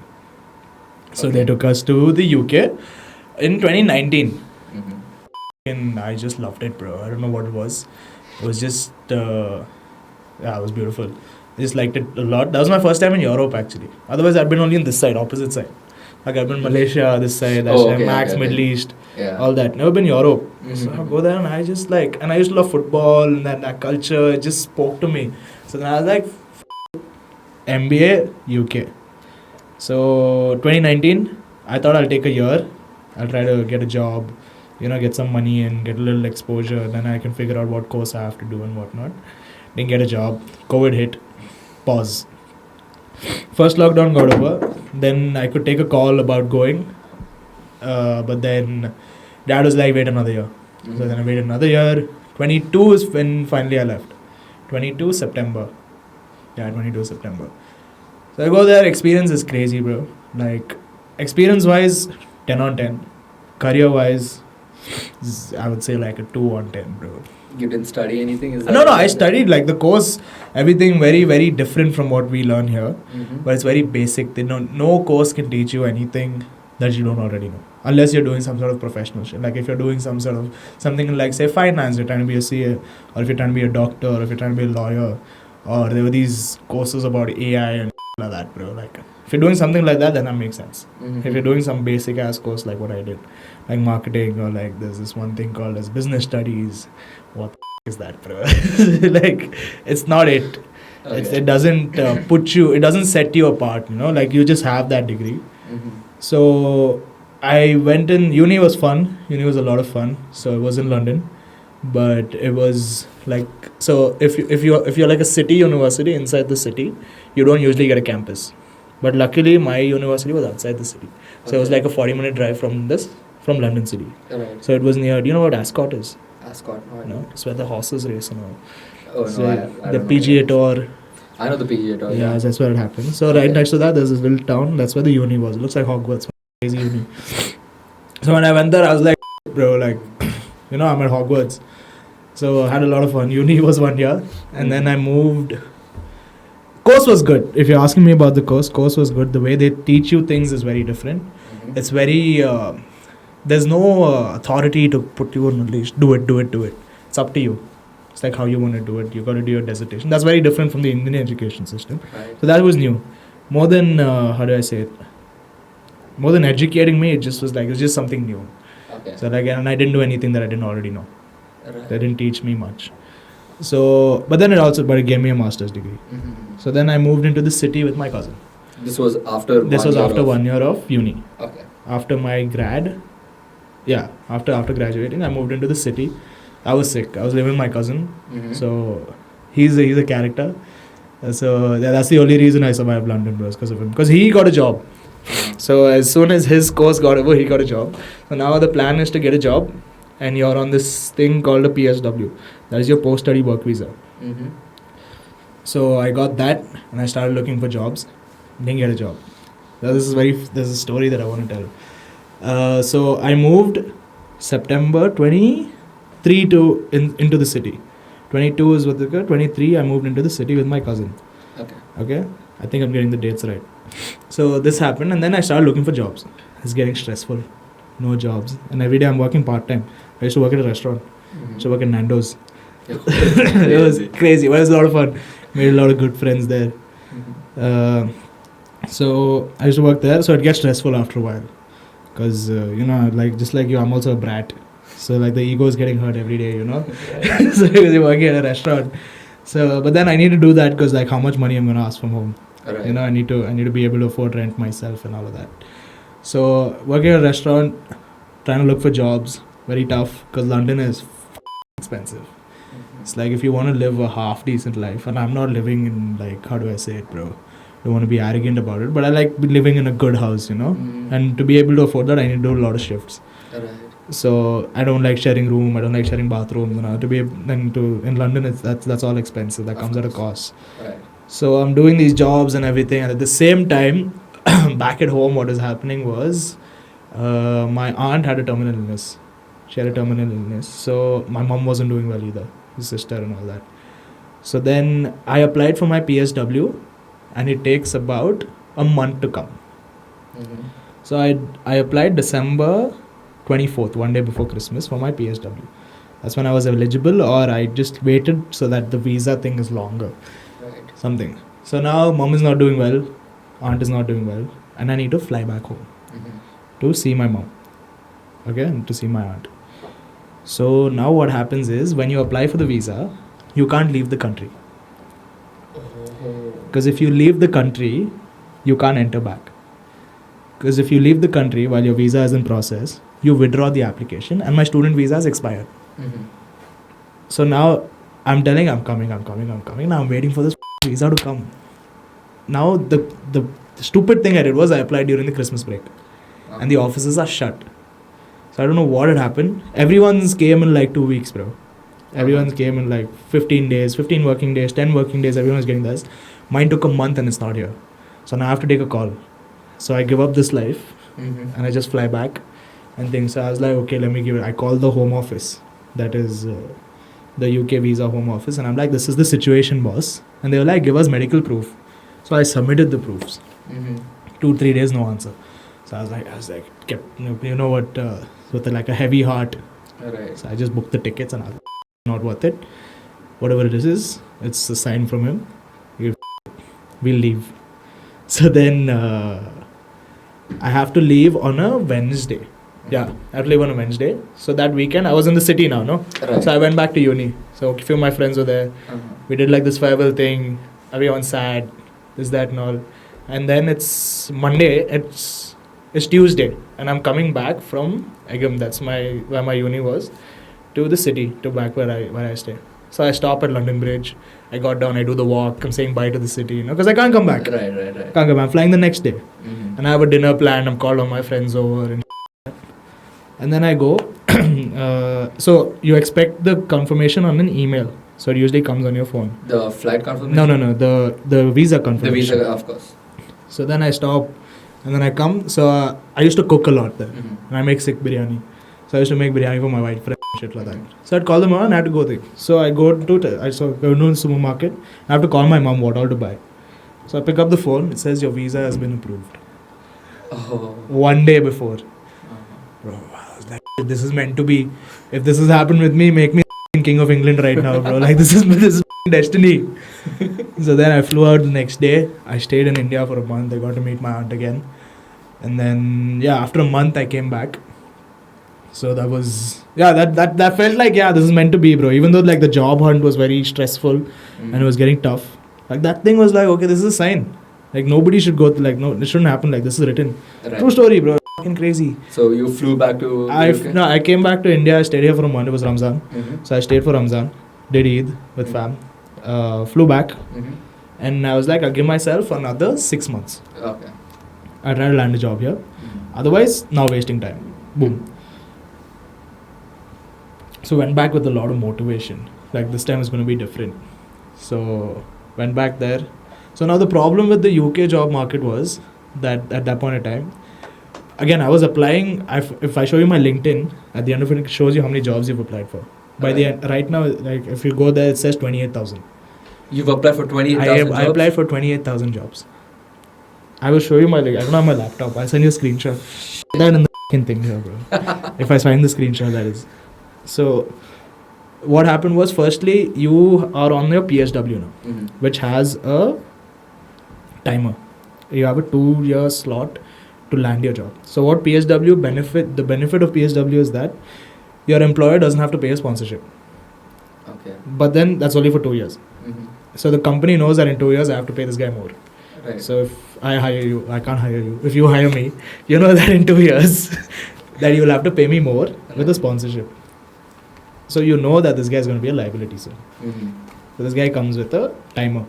So they took us to the UK in 2019. Mhm. And I just loved it, bro. I don't know what it was. It was just, it was beautiful. I just liked it a lot. That was my first time in Europe, actually. Otherwise, I'd been only on this side, opposite side. Like, I've been Malaysia, this side, that Oh, side, okay, Max, okay, Middle okay. East, Yeah. all that. Never been Europe. So I Mhm. go there and I just like, and I used to love football and that culture. It just spoke to me. So then I was like, MBA, UK. So 2019, I thought I'll take a year. I'll try to get a job, get some money and get a little exposure. Then I can figure out what course I have to do and whatnot. Didn't get a job. COVID hit. Pause. First lockdown got over. Then I could take a call about going. But then Dad was like, wait another year. So then I waited another year. 22 is when finally I left. 22 September. Yeah, 22 September. So I go there. Experience is crazy, bro. Like, experience wise, 10 on 10. Career wise, I would say like a 2 on 10, bro. You didn't study anything? Is that No, I studied like the course, everything very, very different from what we learn here. But it's very basic. No course can teach you anything that you don't already know. Unless you're doing some sort of professional shit. Like if you're doing something like, say, finance, you're trying to be a CA, or if you're trying to be a doctor, or if you're trying to be a lawyer, or there were these courses about AI and like that, bro. Like, if you're doing something like that, then that makes sense. If you're doing some basic ass course like what I did, like marketing, or like there's this one thing called as business studies, what the is that, bro? Like, it's not it. Okay. It doesn't it doesn't set you apart, like you just have that degree. So I went in. Uni was fun. Uni was a lot of fun. So it was in London, but it was like, so if you're like a city university inside the city, you don't usually get a campus. But luckily, my university was outside the city, so it was like a 40-minute drive from London city. Right. So it was near. Do you know what Ascot is? Ascot. No, it's where the horses race and all. Oh, So no, I the don't know PGA that. Tour. I know the PGA Tour. Yeah, that's where it happened. So right next to that, there's this little town. That's where the uni was. It looks like Hogwarts. Crazy uni. So when I went there, I was like, bro, like, I'm at Hogwarts. So I had a lot of fun. Uni was 1 year, and then I moved. Course was good. If you're asking me about the course was good. The way they teach you things is very different. It's very. There's no authority to put you on a leash. Do it. It's up to you. It's like how you want to do it. You got to do your dissertation. That's very different from the Indian education system. Right. So that was new. More than how do I say it? More than educating me, it just was like, it's just something new. Okay. So like, and I didn't do anything that I didn't already know. Right. They didn't teach me much. So, but it gave me a master's degree. So then I moved into the city with my cousin. This was after. This was after 1 year of uni. Okay. After my grad, after graduating, I moved into the city. I was sick. I was living with my cousin. So he's a character. So that's the only reason I survived London, bros, because of him. Because he got a job. So as soon as his course got over, he got a job. So now the plan is to get a job, and you're on this thing called a PSW. That is your post-study work visa. So I got that, and I started looking for jobs. Didn't get a job. There's a story that I want to tell. So I moved September 23 into the city. 22 is what they got. 23 I moved into the city with my cousin. Okay. I think I'm getting the dates right. So this happened, and then I started looking for jobs. It's getting stressful. No jobs. And every day I'm working part-time. I used to work at a restaurant. I used to work at Nando's. It was crazy. But it was a lot of fun. Made a lot of good friends there. So I used to work there. So it gets stressful after a while. Because, like just like you, I'm also a brat. So like the ego is getting hurt every day, So because you're working at a restaurant. So, but then I need to do that because like how much money I'm going to ask from home. Right. I need to be able to afford rent myself and all of that. So working at a restaurant, trying to look for jobs, very tough because London is expensive. It's like if you want to live a half decent life, and I'm not living in like, how do I say it, bro? Don't want to be arrogant about it, but I like living in a good house, And to be able to afford that, I need to do a lot of shifts. Right. So I don't like sharing room. I don't like sharing bathrooms. In London, that's all expensive. That comes at a cost. Right. So I'm doing these jobs and everything, and at the same time, back at home, what was happening was, my aunt had a terminal illness. She had a terminal illness, so my mom wasn't doing well either. His sister and all that. So then I applied for my PSW, and it takes about a month to come. So I applied December 24th, one day before Christmas, for my PSW. That's when I was eligible, or I just waited so that the visa thing is longer. Right. Something. So now mom is not doing well, aunt is not doing well, and I need to fly back home to see my mom. Okay, and to see my aunt. So now what happens is, when you apply for the visa, you can't leave the country. Because if you leave the country, you can't enter back. Because if you leave the country while your visa is in process, you withdraw the application, and my student visa has expired. So now I'm telling I'm coming. Now I'm waiting for this visa to come. Now the stupid thing I did was I applied during the Christmas break. And the offices are shut. So I don't know what had happened. Everyone's came in like 2 weeks, bro. Everyone's came in like 15 days, 15 working days, 10 working days. Everyone's getting this. Mine took a month and it's not here. So now I have to take a call. So I give up this life and I just fly back and things. So I was like, okay, let me give it. I called the home office. That is the UK visa home office. And I'm like, this is the situation, boss. And they were like, give us medical proof. So I submitted the proofs. 2-3 days, no answer. So I was like, kept, you know what, with like a heavy heart. Right. So I just booked the tickets and I was like, not worth it. Whatever it is, it's a sign from him. We'll leave. So then I have to leave on a Wednesday. Yeah, I have to leave on a Wednesday. So that weekend, I was in the city now, no? Right. So I went back to uni. So a few of my friends were there. We did like this farewell thing. Everyone's sad. This, that and all. And then it's Monday. It's Tuesday. And I'm coming back from Arham. That's where my uni was. To the city, to back where I stay. So I stop at London Bridge. I got down, I do the walk. I'm saying bye to the city, you know, because I can't come back. Right. Can't come back. I'm flying the next day. And I have a dinner planned. I'm called all my friends over. And then I go. So you expect the confirmation on an email. So it usually comes on your phone. The flight confirmation? No. The visa confirmation. The visa, of course. So then I stop. And then I come. So I used to cook a lot there. And I make sick biryani. So I used to make biryani for my wife, shit like that. So I'd call them on and I had to go there. So I go to the supermarket. I have to call my mom what all to buy. So I pick up the phone. It says your visa has been approved. Oh. 1 day before. Bro, I was like, this is meant to be. If this has happened with me, make me king of England right now, bro. Like this is destiny. So then I flew out the next day. I stayed in India for a month. I got to meet my aunt again. And then after a month I came back. So that was, that felt like, this is meant to be, bro. Even though like the job hunt was very stressful and it was getting tough. Like that thing was like, okay, this is a sign. Like nobody should go, no, it shouldn't happen like this is written. Right. True story, bro. Fucking crazy. So you flew back to UK? No, I came back to India. I stayed here for a month. It was Ramzan. So I stayed for Ramzan. Did Eid with fam. Flew back. And I was like, I'll give myself another 6 months. Okay. I try to land a job here. Otherwise, now wasting time. Boom. So went back with a lot of motivation. Like this time is going to be different. So went back there. So now the problem with the UK job market was that at that point in time, again, I was applying. If I show you my LinkedIn, at the end of it, it shows you how many jobs you've applied for. By the end, right now, like if you go there, it says 28,000. You've applied for 28,000 jobs? I applied for 28,000 jobs. I will show you I don't have my laptop. I'll send you a screenshot. That in the fucking thing here, bro. If I find the screenshot, that is. So, what happened was, firstly, you are on your PSW now, which has a timer. You have a 2-year slot to land your job. So, what the benefit of PSW is that your employer doesn't have to pay a sponsorship. Okay. But then, that's only for 2 years. So, the company knows that in 2 years, I have to pay this guy more. Right. So, if I hire you, I can't hire you. If you hire me, you know that in 2 years, that you will have to pay me more with a sponsorship. So you know that this guy is going to be a liability soon. So this guy comes with a timer.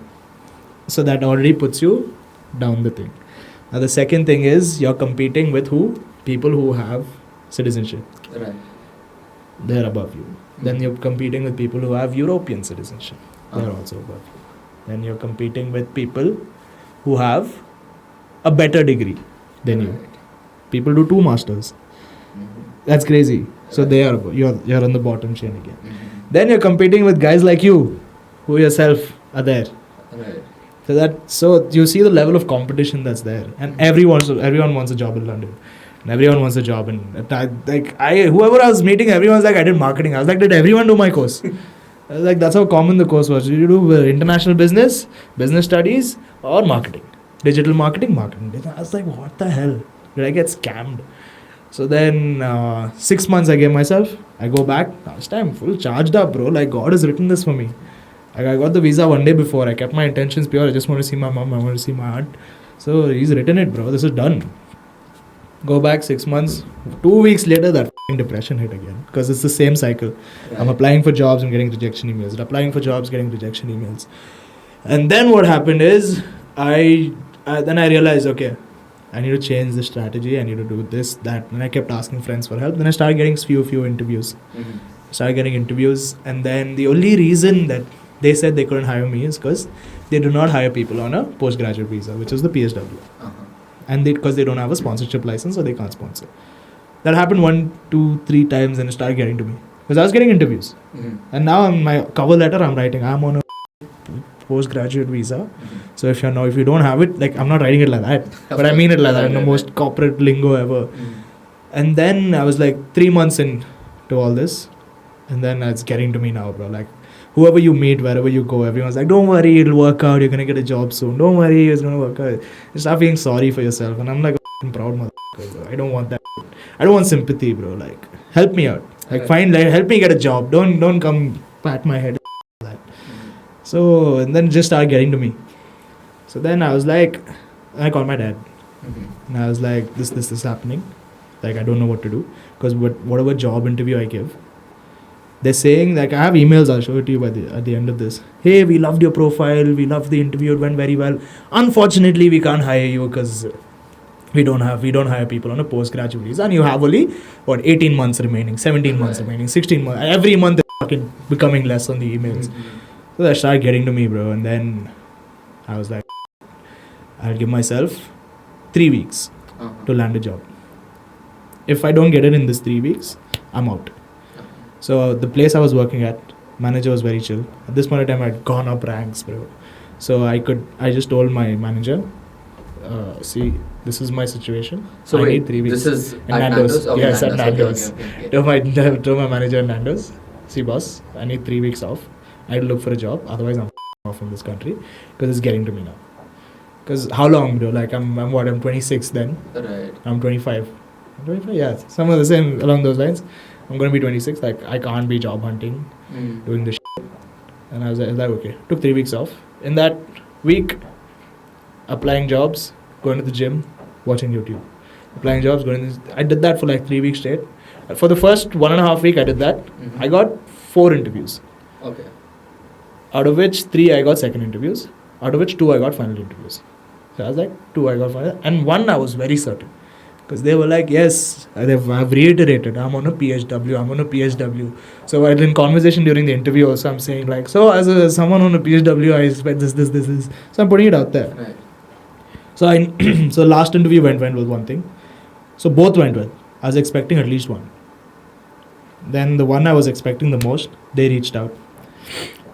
So that already puts you down the thing. Now the second thing is you're competing with who? People who have citizenship. Right. They're above you. Then you're competing with people who have European citizenship. They're also above you. Then you're competing with people who have a better degree than you. People do 2 masters. That's crazy. So they are you're on the bottom chain again. Then you're competing with guys like you, who yourself are there. Right. So you see the level of competition that's there, and everyone wants a job in London, and everyone wants a job in whoever I was meeting, everyone's like, I did marketing. I was like, did everyone do my course? I was like, that's how common the course was. Did you do international business studies, or marketing, digital marketing? I was like, what the hell? Did I get scammed? So then 6 months I gave myself. I go back. Last time full charged up, bro. Like God has written this for me. Like I got the visa 1 day before. I kept my intentions pure. I just want to see my mom. I want to see my aunt. So he's written it, bro. This is done. Go back 6 months. 2 weeks later, that depression hit again. Because it's the same cycle. Right. I'm applying for jobs. I'm getting rejection emails. Applying for jobs, getting rejection emails. And then what happened is, then I realized, okay, I need to change the strategy. I need to do this, that. And I kept asking friends for help. Then I started getting few interviews. Started getting interviews, and then the only reason that they said they couldn't hire me is because they do not hire people on a postgraduate visa, which is the PSW, and because they don't have a sponsorship license, so they can't sponsor. That happened 1, 2, 3 times, and it started getting to me because I was getting interviews, and now on my cover letter I'm writing I'm on a postgraduate visa. So if you don't have it, like I'm not writing it like that, but I mean it like that in the most corporate lingo ever. And then I was like 3 months into all this. And then it's getting to me now, bro. Like, whoever you meet, wherever you go, everyone's like, don't worry, it'll work out. You're going to get a job soon. Don't worry, it's going to work out. You start feeling sorry for yourself. And I'm like, a proud motherfucker, bro. I don't want that. I don't want sympathy, bro. Like, help me out. Like, help me get a job. Don't come pat my head. That. So, and then it just started getting to me. So then I was like, I called my dad. And I was like, this is happening. Like, I don't know what to do. Because whatever job interview I give, they're saying, like, I have emails, I'll show it to you at the end of this. Hey, we loved your profile, we loved the interview, it went very well. Unfortunately, we can't hire you because we don't hire people on a postgraduate visa. And you have only, 18 months remaining, 17 months remaining, 16 months. Every month it's fucking becoming less on the emails. So that started getting to me, bro. And then I was like, I'll give myself 3 weeks to land a job. If I don't get it in this 3 weeks, I'm out. So the place I was working at, manager was very chill. At this point in time, I'd gone up ranks, bro. So I just told my manager, see, this is my situation. So I need 3 weeks. This is in at Nando's. Okay, Yes, at Nando's. Okay. Told my manager at Nando's, see boss, I need 3 weeks off. I'd look for a job. Otherwise, I'm off from this country because it's getting to me now. Because how long, bro? Like I'm 26 then. Right. I'm 25. Yeah, some of the same along those lines. I'm going to be 26. Like, I can't be job hunting, doing this shit. And I was like, okay. Took 3 weeks off. In that week, applying jobs, going to the gym, watching YouTube. Applying jobs, I did that for like 3 weeks straight. For the first 1.5 week, I did that. I got 4 interviews. Okay. Out of which 3 I got second interviews. Out of which 2 I got final interviews. So I was like, 2 I got final. And 1 I was very certain. Because they were like, yes, I've reiterated, I'm on a PSW. So in conversation during the interview also, I'm saying like, so as someone on a PSW, I expect this. So I'm putting it out there. Right. So so last interview went with one thing. So both went well. I was expecting at least one. Then the one I was expecting the most, they reached out.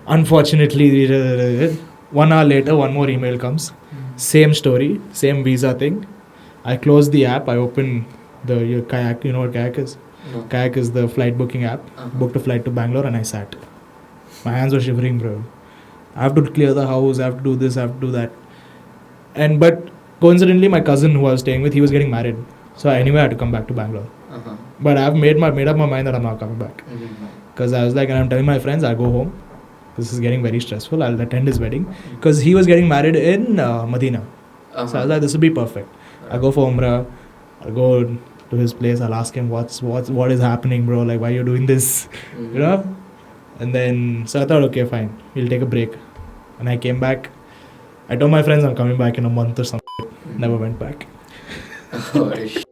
Unfortunately, 1 hour later, one more email comes. Same story, same visa thing. I closed the app. I opened the Kayak. You know what Kayak is? No. Kayak is the flight booking app. Booked a flight to Bangalore and I sat. My hands were shivering, bro. I have to clear the house. I have to do this. I have to do that. But coincidentally, my cousin who I was staying with, he was getting married. So anyway, I had to come back to Bangalore. But I've made up my mind that I'm not coming back. Because I was like, and I'm telling my friends, I'll go home. This is getting very stressful. I'll attend his wedding. Because he was getting married in Medina. So I was like, this will be perfect. I'll go for Umrah. I'll go to his place. I'll ask him what is happening, bro. Like, why are you doing this? You know? And then, so I thought, okay, fine. We'll take a break. And I came back. I told my friends I'm coming back in a month or something. Never went back. Oh, shit.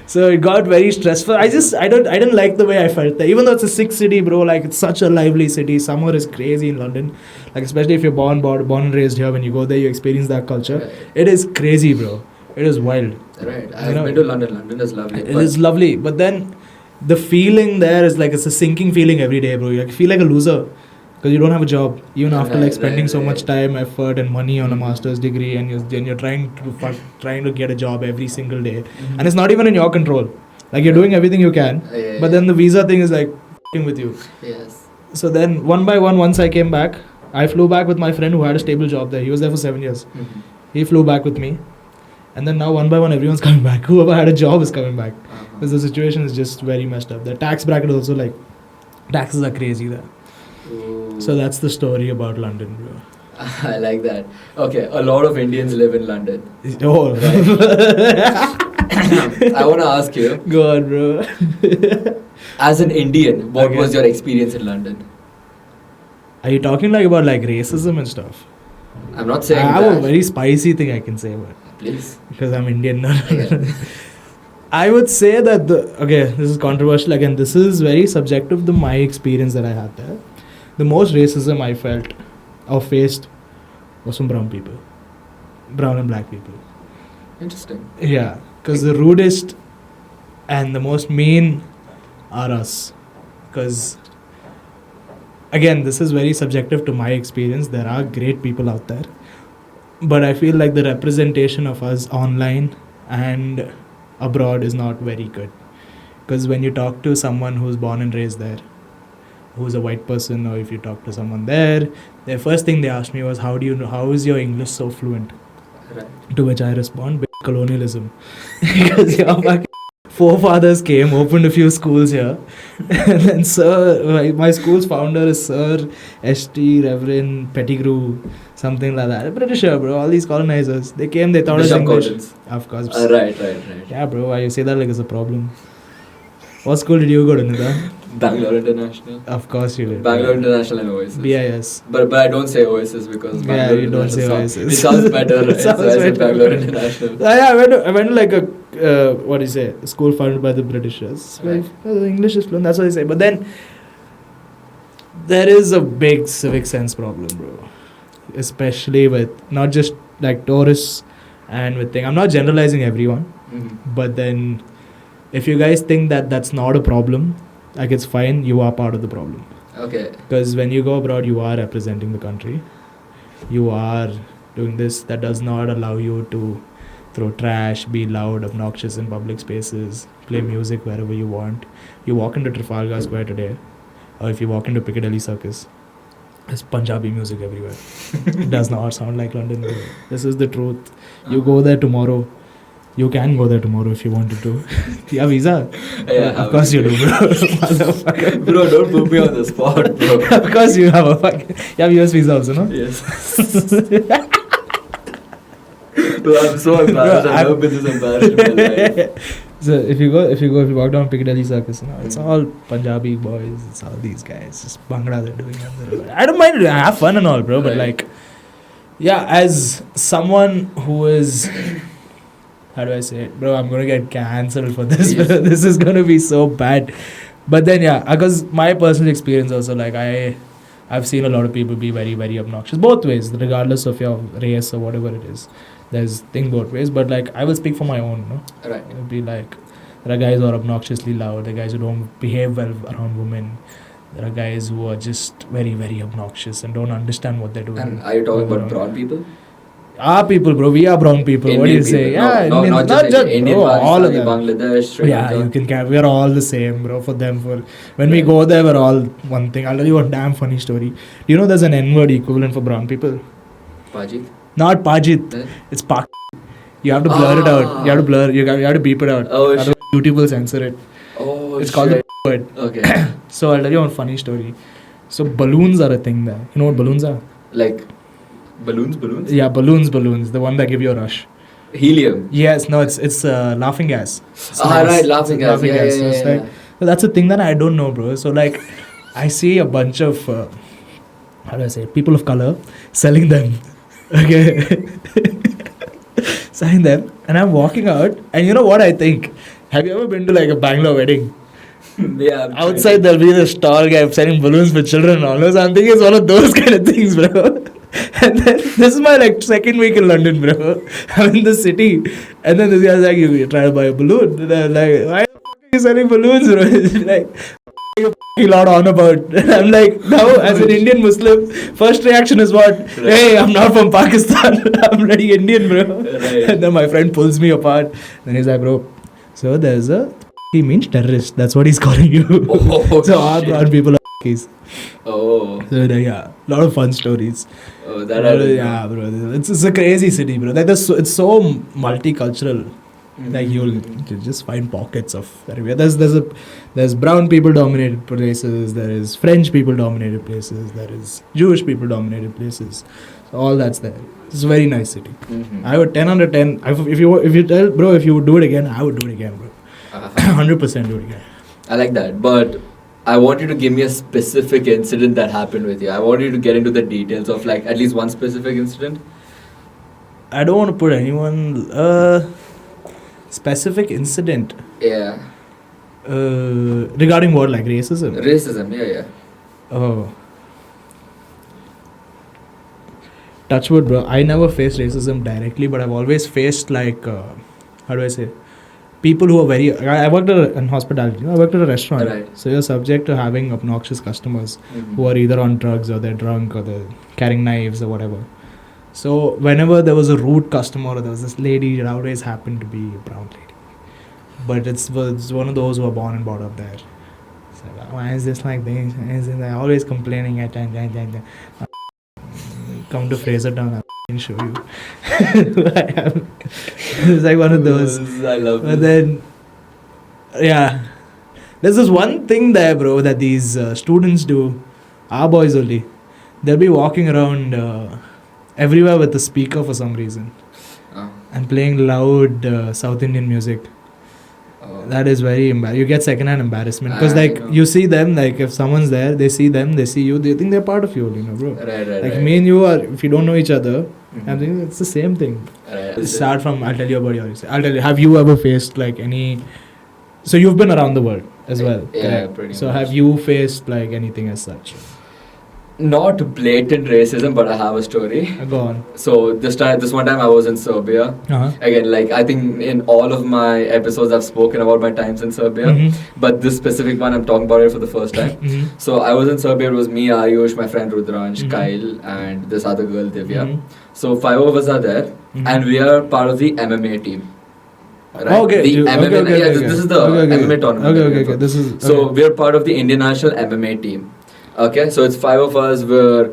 So it got very stressful. I didn't like the way I felt there. Even though it's a sick city, bro, like it's such a lively city. Summer is crazy in London. Like especially if you're born and raised here, when you go there, you experience that culture. Right. It is crazy, bro. It is wild. Right. I've been to London. London is lovely. It is lovely. But then the feeling there is like it's a sinking feeling every day, bro. You feel like a loser. Because you don't have a job, even after like spending so much time, effort and money on a master's degree, and you're trying to get a job every single day, and it's not even in your control. Like you're doing everything you can, but then the visa thing is like f***ing with you. Yes. So then one by one, once I came back, I flew back with my friend who had a stable job there. He was there for 7 years. He flew back with me, and then now one by one everyone's coming back. Whoever had a job is coming back. Because the situation is just very messed up. The tax bracket is also like, taxes are crazy there. Ooh. So that's the story about London, bro. I like that. Okay, a lot of Indians live in London. Oh, right. I want to ask you. Go on, bro. As an Indian, what was your experience in London? Are you talking like about like racism and stuff? I'm not saying I have that. a very spicy thing I can say, but Please. Because I'm Indian. Yeah. I would say that this is controversial again. This is very subjective to my experience that I had there. The most racism I felt or faced was from brown people, brown and black people. Interesting. Yeah, because the rudest and the most mean are us. Because again, this is very subjective to my experience. There are great people out there, but I feel like the representation of us online and abroad is not very good. Because when you talk to someone who's born and raised there, who's a white person, or if you talk to someone there, the first thing they asked me was, how is your English so fluent? Right. To which I respond, colonialism. Because your fucking forefathers came, opened a few schools here, and then my school's founder is Sir St. Reverend Pettigrew, something like that. Britisher, bro. All these colonizers, they came, they thought it was Bishop English. Collins. Of course. Right. Yeah, bro. Why you say that like it's a problem? What school did you go to, Nida? Bangalore International. Of course you did. Bangalore International and Oasis. BIS. But I don't say Oasis because Yeah, Bangalore you don't say International Oasis. It sounds better. It sounds so I say better. Bangalore International. Yeah, I went to like a what do you say? A school founded by the Britishers. Right. Well, the English is fluent. That's what they say. But then there is a big civic sense problem, bro. Especially with not just like tourists and with things. I'm not generalizing everyone, but then if you guys think that that's not a problem, like it's fine, you are part of the problem. Okay. Because when you go abroad, you are representing the country. You are doing this. That does not allow you to throw trash, be loud, obnoxious in public spaces, play music wherever you want. You walk into Trafalgar Square today, or if you walk into Piccadilly Circus, there's Punjabi music everywhere. It does not sound like London, bro. This is the truth. You go there tomorrow. You can go there tomorrow if you wanted to. You have visa? Yeah, of course you do, bro. Motherfucker. Bro, don't put me on the spot, bro. Of course you have you have US visa also, no? Yes. Bro, I'm so embarrassed. I've never been this embarrassed in my life. So if you walk down Piccadilly Circus, it's all Punjabi boys. It's all these guys, just Bhangra they're doing. I don't mind. I have fun and all, bro. But like, yeah, as someone who is, how do I say it, bro? I'm gonna get cancelled for this. Yes. Bro. This is gonna be so bad. But then yeah, because my personal experience also, like I've seen a lot of people be very, very obnoxious both ways, regardless of your race or whatever it is. There's thing both ways, but like I will speak for my own, no? Right. It would be like there are guys who are obnoxiously loud, there are guys who don't behave well around women, there are guys who are just very, very obnoxious and don't understand what they're doing. And are you talking about brown people? Our people, bro. We are brown people. Indian what do you people. say? No, yeah, no, Indian, not just Indian, bro, all of Pakistani, them. Bangladesh, Sri Yeah, Lanka. you can. We are all the same, bro. For them, when we go there, we're all one thing. I'll tell you one damn funny story. Do you know there's an N-word equivalent for brown people? Pajit? Not Pajit. Then? It's Pak. You have to blur it out. You have to blur. You have to beep it out. Oh, Otherwise YouTube will censor it. Oh, It's called the word. Okay. So I'll tell you one funny story. So balloons are a thing there. You know what balloons are? Like balloons? Yeah, balloons. The one that give you a rush. Helium. Yes, no, it's laughing gas. Right, laughing gas. So it's Yeah. like, so that's a thing that I don't know, bro. So like, I see a bunch of how do I say it? People of color selling them. Okay. Selling them, and I'm walking out, and you know what I think? Have you ever been to like a Bangalore wedding? Yeah. Outside there'll be this tall guy selling balloons for children and all those. I'm thinking it's one of those kind of things, bro. And then this is my like second week in London, bro. I'm in the city, and then this guy's like, "You try to buy a balloon?" And I'm like, "Why the fuck are you selling balloons, bro?" He's like, "What are you fucking lot on about?" And I'm like, now as an Indian Muslim, first reaction is what? Right. Hey, I'm not from Pakistan. I'm bloody Indian, bro. Right. And then my friend pulls me apart. Then he's like, "Bro, so there's a." He means terrorist. That's what he's calling you. Oh, so our shit. brown people are f***ies. Oh. So yeah, lot of fun stories. Oh, that I don't Yeah, bro. It's a crazy city, bro. Like it's so multicultural. Like you'll just find pockets of everywhere. There's brown people dominated places. There is French people dominated places. There is Jewish people dominated places. So all that's there. It's a very nice city. Mm-hmm. I would 10 under 10. If you tell bro if you would do it again, I would do it again, bro. 100% do it again. I like that, but I want you to give me a specific incident that happened with you. I want you to get into the details of like at least one specific incident. I don't want to put anyone specific incident Yeah. regarding what, like racism. Racism. Yeah. Oh, touch wood, bro. I never faced racism directly, but I've always faced like how do I say? People who are very. I worked in hospitality. I worked at a restaurant. Right. So you're subject to having obnoxious customers Mhm. who are either on drugs or they're drunk or they're carrying knives or whatever. So whenever there was a rude customer or there was this lady, it always happened to be a brown lady. But it's one of those who are born and brought up there. So why is this like this? Why is it like always complaining at come to Fraser Town, I'll show you. It's like one of those. I love But this. then, yeah, there's this one thing there, bro, that these students do. Our boys only. They'll be walking around everywhere with a speaker for some reason Oh. and playing loud South Indian music. Oh. That is very embarrassing. You get secondhand embarrassment because, I like, know. you see them, like, if someone's there, they see them, they see you, they think they're part of you, bro. Right. Like, me and you are, if you don't know each other, Mhm. I think it's the same thing. Right. Start from, I'll tell you about yours. I'll tell you, have you ever faced, like, any. So, you've been around the world as well. Yeah, correct? pretty So, much. have you faced, like, anything as such? Not blatant racism, but I have a story. Go on. So this one time I was in Serbia. Uh-huh. Again, like I think in all of my episodes I've spoken about my times in Serbia, Mhm. but this specific one I'm talking about it for the first time. Mhm. So I was in Serbia. It was me, Ayush, my friend Rudransh, Mhm. Kyle, and this other girl Divya. Mhm. So 5 of us are there, Mhm. and we are part of the MMA team. Right? Okay, The okay, MMA, okay, yeah, okay. this is the Okay, MMA tournament. Okay, that okay, we're okay. for. This is. So okay. we're part of the Indian national MMA team. Okay, so it's 5 of us. Where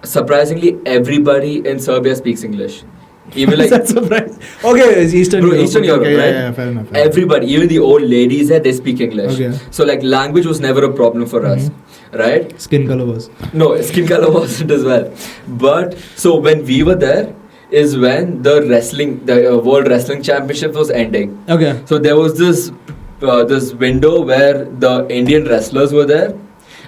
surprisingly everybody in Serbia speaks English. Even like That's surprising. Okay, it's Eastern Bro, Europe. Eastern Europe, okay, right? Yeah, fair enough. Fair everybody, even the old ladies there, they speak English. Okay. So like language was never a problem for us, right? enough. Skin color was. No, skin color wasn't as well. But so when we were there is when the World Wrestling Championship was ending. Okay. So there was this window where the Indian wrestlers were there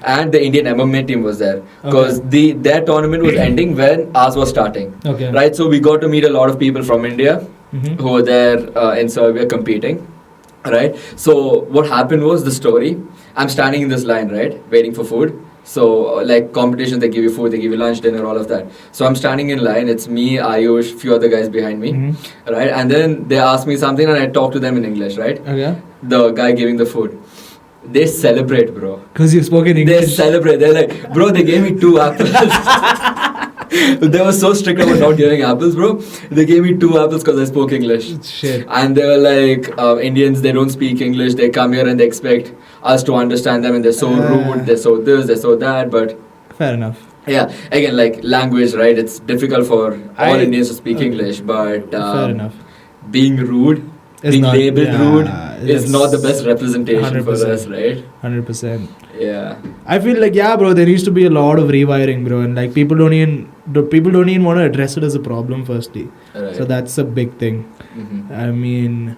and the Indian MMA team was there because their tournament was ending when ours was starting. Okay. Right, so we got to meet a lot of people from India Mhm. who were there in Serbia competing. Right, so what happened was the story. I'm standing in this line, right, waiting for food. So like competition, they give you food, they give you lunch, dinner, all of that. So I'm standing in line. It's me, Ayush, few other guys behind me, Mhm. right? And then they ask me something, and I talk to them in English, right? Okay. The guy giving the food. They celebrate, bro. Because you've spoken They English. celebrate. They're like, bro, they gave me 2 apples. They were so strict about not giving apples, bro. They gave me 2 apples because I spoke English. Shit. And they were like, Indians, they don't speak English. They come here and they expect us to understand them, and they're so rude. They're so this, they're so that. But Fair enough. yeah, again, like language, right? It's difficult for all Indians to speak okay. English, but Fair enough. being rude, It's being not- labeled yeah, rude is it's not the best representation for 100%. us, right? 100%. Yeah. I feel like, yeah, bro, there needs to be a lot of rewiring, bro, and like people don't even want to address it as a problem firstly. Right. So that's a big thing. Mhm. I mean,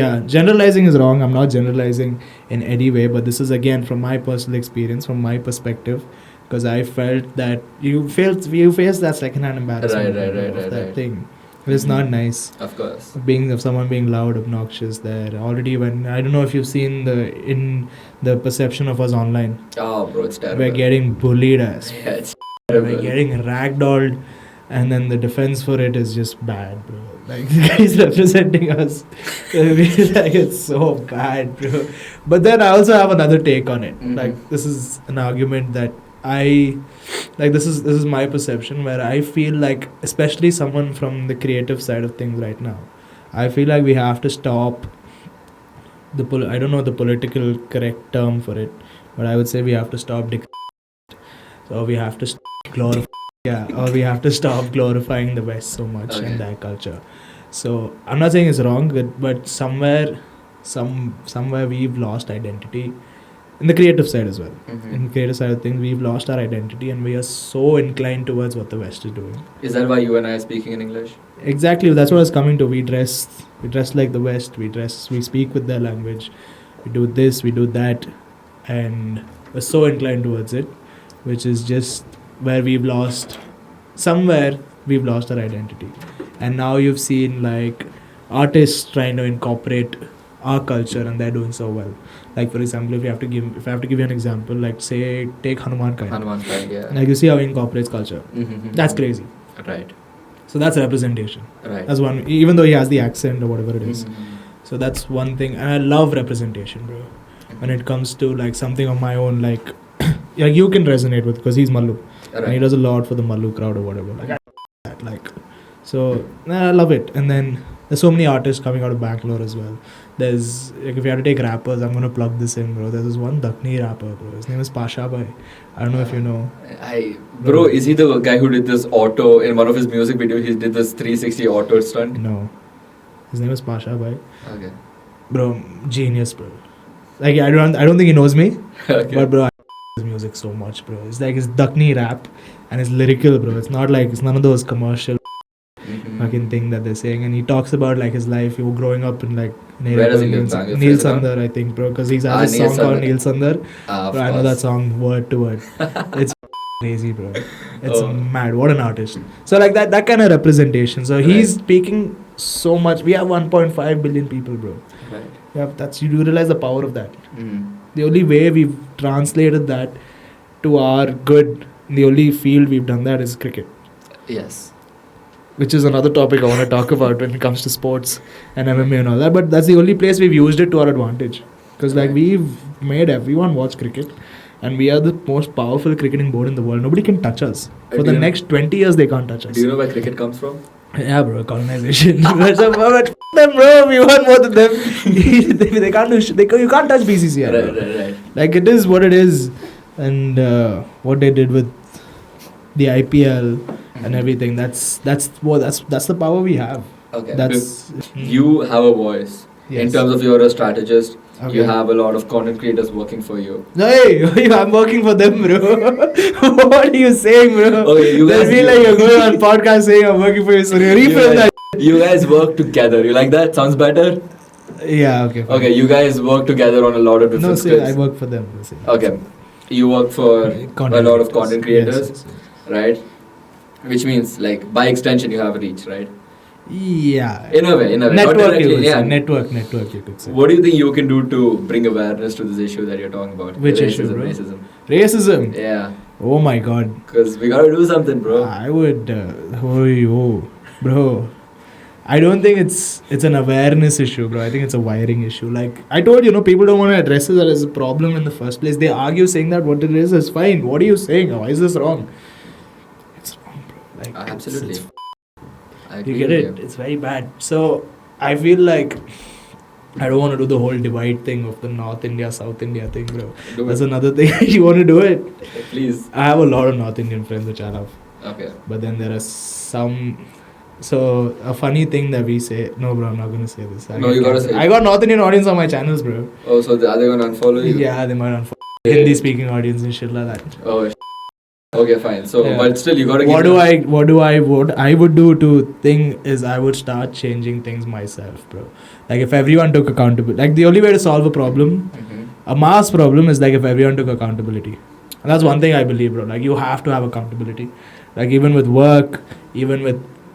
yeah, generalizing is wrong. I'm not generalizing in any way, but this is again from my personal experience, from my perspective, because I felt that you faced that secondhand embarrassment of that right. thing. It's not nice. Of course. Of someone being loud, obnoxious there. Already when I don't know if you've seen the perception of us online. Oh, bro, it's terrible. We're getting bullied as Yeah, it's we're terrible. getting ragdolled, and then the defense for it is just bad, bro. Like the guys representing us, like it's so bad, bro. But then I also have another take on it. Mhm. Like this is an argument that I like. This is my perception where I feel like, especially someone from the creative side of things right now, I feel like we have to stop I don't know the political correct term for it, but I would say we have to stop so we have to glorify or we have to stop glorifying the West so much Okay. in that culture. So I'm not saying it's wrong, but somewhere we've lost identity in the creative side as well. Mhm. In the creative side of things, we've lost our identity and we are so inclined towards what the West is doing. Is that why you and I are speaking in English? Exactly, that's what I was coming to. We dress like the West. We speak with their language. We do this, we do that, and we're so inclined towards it, which is just where we've lost. Somewhere we've lost our identity. And now you've seen like artists trying to incorporate our culture, and they're doing so well. Like for example, if I have to give you an example, like say take Hanuman Kai. Hanuman Kai, yeah. Like you see how he incorporates culture. That's crazy. Right. So that's representation. Right. That's one. Even though he has the accent or whatever it is. So that's one thing, and I love representation, bro. When it comes to like something of my own, like you can resonate with, because he's Mallu, and he does a lot for the Mallu crowd or whatever. So I love it. And then there's so many artists coming out of Bangalore as well. There's like, if you have to take rappers, I'm gonna plug this in, bro. There's this one Dakni rapper, bro. His name is Pasha Bhai. I don't know if you know. Bro, is he the guy who did this auto in one of his music videos? He did this 360 auto stunt. No, his name is Pasha Bhai. Okay. Bro, genius, bro. Like I don't think he knows me, Okay. but bro, I his music so much, bro. It's like his Dakni rap and it's lyrical, bro. It's not like, it's none of those commercial fucking thing that they're saying. And he talks about like his life. He was growing up in like Where does he live? Neil Sandar, I think, bro, because he has a song called Neil Sandar. Bro, I know that song word to word. It's crazy, bro. It's mad. What an artist. So like that kind of representation. So he's speaking so much. We have 1.5 billion people, bro. Right. You do realize the power of that. The only way we've translated that to our good, the only field we've done that is cricket. Yes. Which is another topic I want to talk about when it comes to sports and MMA and all that. But that's the only place we've used it to our advantage. Because like we've made everyone watch cricket. And we are the most powerful cricketing board in the world. Nobody can touch us. For the next 20 years, they can't touch us. Do you know where cricket comes from? Yeah, bro, colonization. But them, bro, we want more than them. They can't do you can't touch BCCI. Right. Like it is what it is. And what they did with the IPL and everything, that's the power we have. Okay. You have a voice. Yes. In terms of you're a strategist, you have a lot of content creators working for you. Hey, I'm working for them, bro. What are you saying, bro? Okay, you guys feel like you're going on podcast saying I'm working for you, so reframe that. You guys work together. You like that? Sounds better? Yeah, okay. Fine. Okay, you guys work together on a lot of different skills. I work for them. Okay. You work for a lot of content creators, yes. Right? Which means, like, by extension, you have a reach, right? Yeah. In a way. Network, you could say. What do you think you can do to bring awareness to this issue that you're talking about? Which issue, bro? Racism? Yeah. Oh my god. Because we gotta do something, bro. I would... bro. I don't think it's an awareness issue, bro. I think it's a wiring issue. Like, I told you, people don't want to address it as a problem in the first place. They argue saying that what it is fine. What are you saying? Why is this wrong? It's wrong, bro. Like, absolutely. You get it? It's very bad. So, I feel like I don't want to do the whole divide thing of the North India, South India thing, bro. That's another thing. You want to do it? Please. I have a lot of North Indian friends which I love. Okay. But then there are some... So, a funny thing that we say... No, bro, I'm not going to say this. You gotta say it. I got North Indian audience on my channels, bro. Oh, so are they going to unfollow you? Yeah, they might unfollow. Hindi-speaking audience and shit like that. Oh, okay, fine. So, but still, you gotta what I would do to think is I would start changing things myself, bro. Like, if everyone took accountability... Like, the only way to solve a problem, a mass problem, is like if everyone took accountability. And that's one thing I believe, bro. Like, you have to have accountability. Like, even with work, even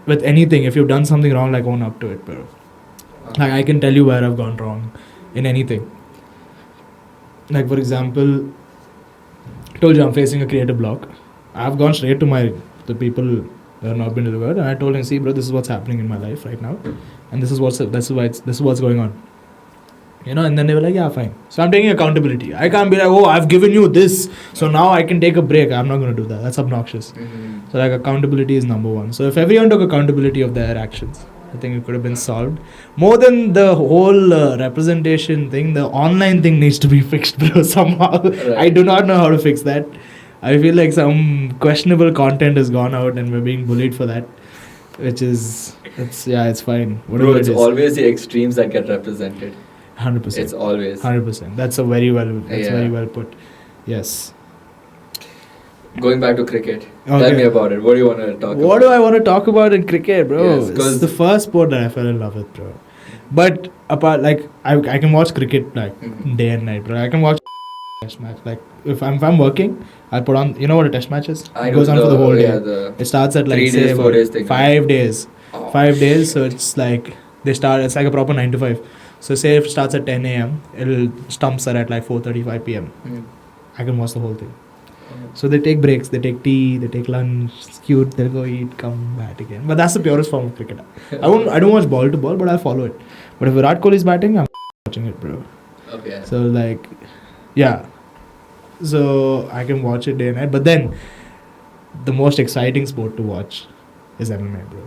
with anything, if you've done something wrong, like, own up to it, bro. Like, I can tell you where I've gone wrong in anything. Like, for example, I told you I'm facing a creative block. I've gone straight to the people that have not been delivered, and I told them, see, bro, this is what's happening in my life right now, and this is what's going on. And then they were like, yeah, fine. So I'm taking accountability. I can't be like, oh, I've given you this, so now I can take a break. I'm not going to do that. That's obnoxious. So like, accountability is number one. So if everyone took accountability of their actions, I think it could have been solved. More than the whole representation thing, the online thing needs to be fixed, bro, somehow. Right. I do not know how to fix that. I feel like some questionable content has gone out and we're being bullied for that. Which is, it's fine. Whatever. Bro, it's always the extremes that get represented. 100%. It's always 100%. That's very well put. Yes. Going back to cricket. Okay. Tell me about it. What do you want to talk about? What do I want to talk about in cricket, bro? Yes, it's the first sport that I fell in love with, bro. But apart, like, I can watch cricket like day and night, bro. I can watch test match. Like if I'm working, I'll put on. You know what a test match is? I It know goes on for the whole day. the It starts at like 3 say days, 4 days thing. 5 days. Oh. 5 days. So it's like they start. It's like a proper 9 to 5. So say if it starts at 10 a.m., it'll stumps are at like 4:35 p.m. Mm. I can watch the whole thing. So they take breaks, they take tea, they take lunch. It's cute. They'll go eat, come back again. But that's the purest form of cricket. I don't watch ball to ball, but I'll follow it. But if Virat Kohli is batting, I'm watching it, bro. Okay. So like, yeah. So I can watch it day and night. But then, the most exciting sport to watch is MMA, bro.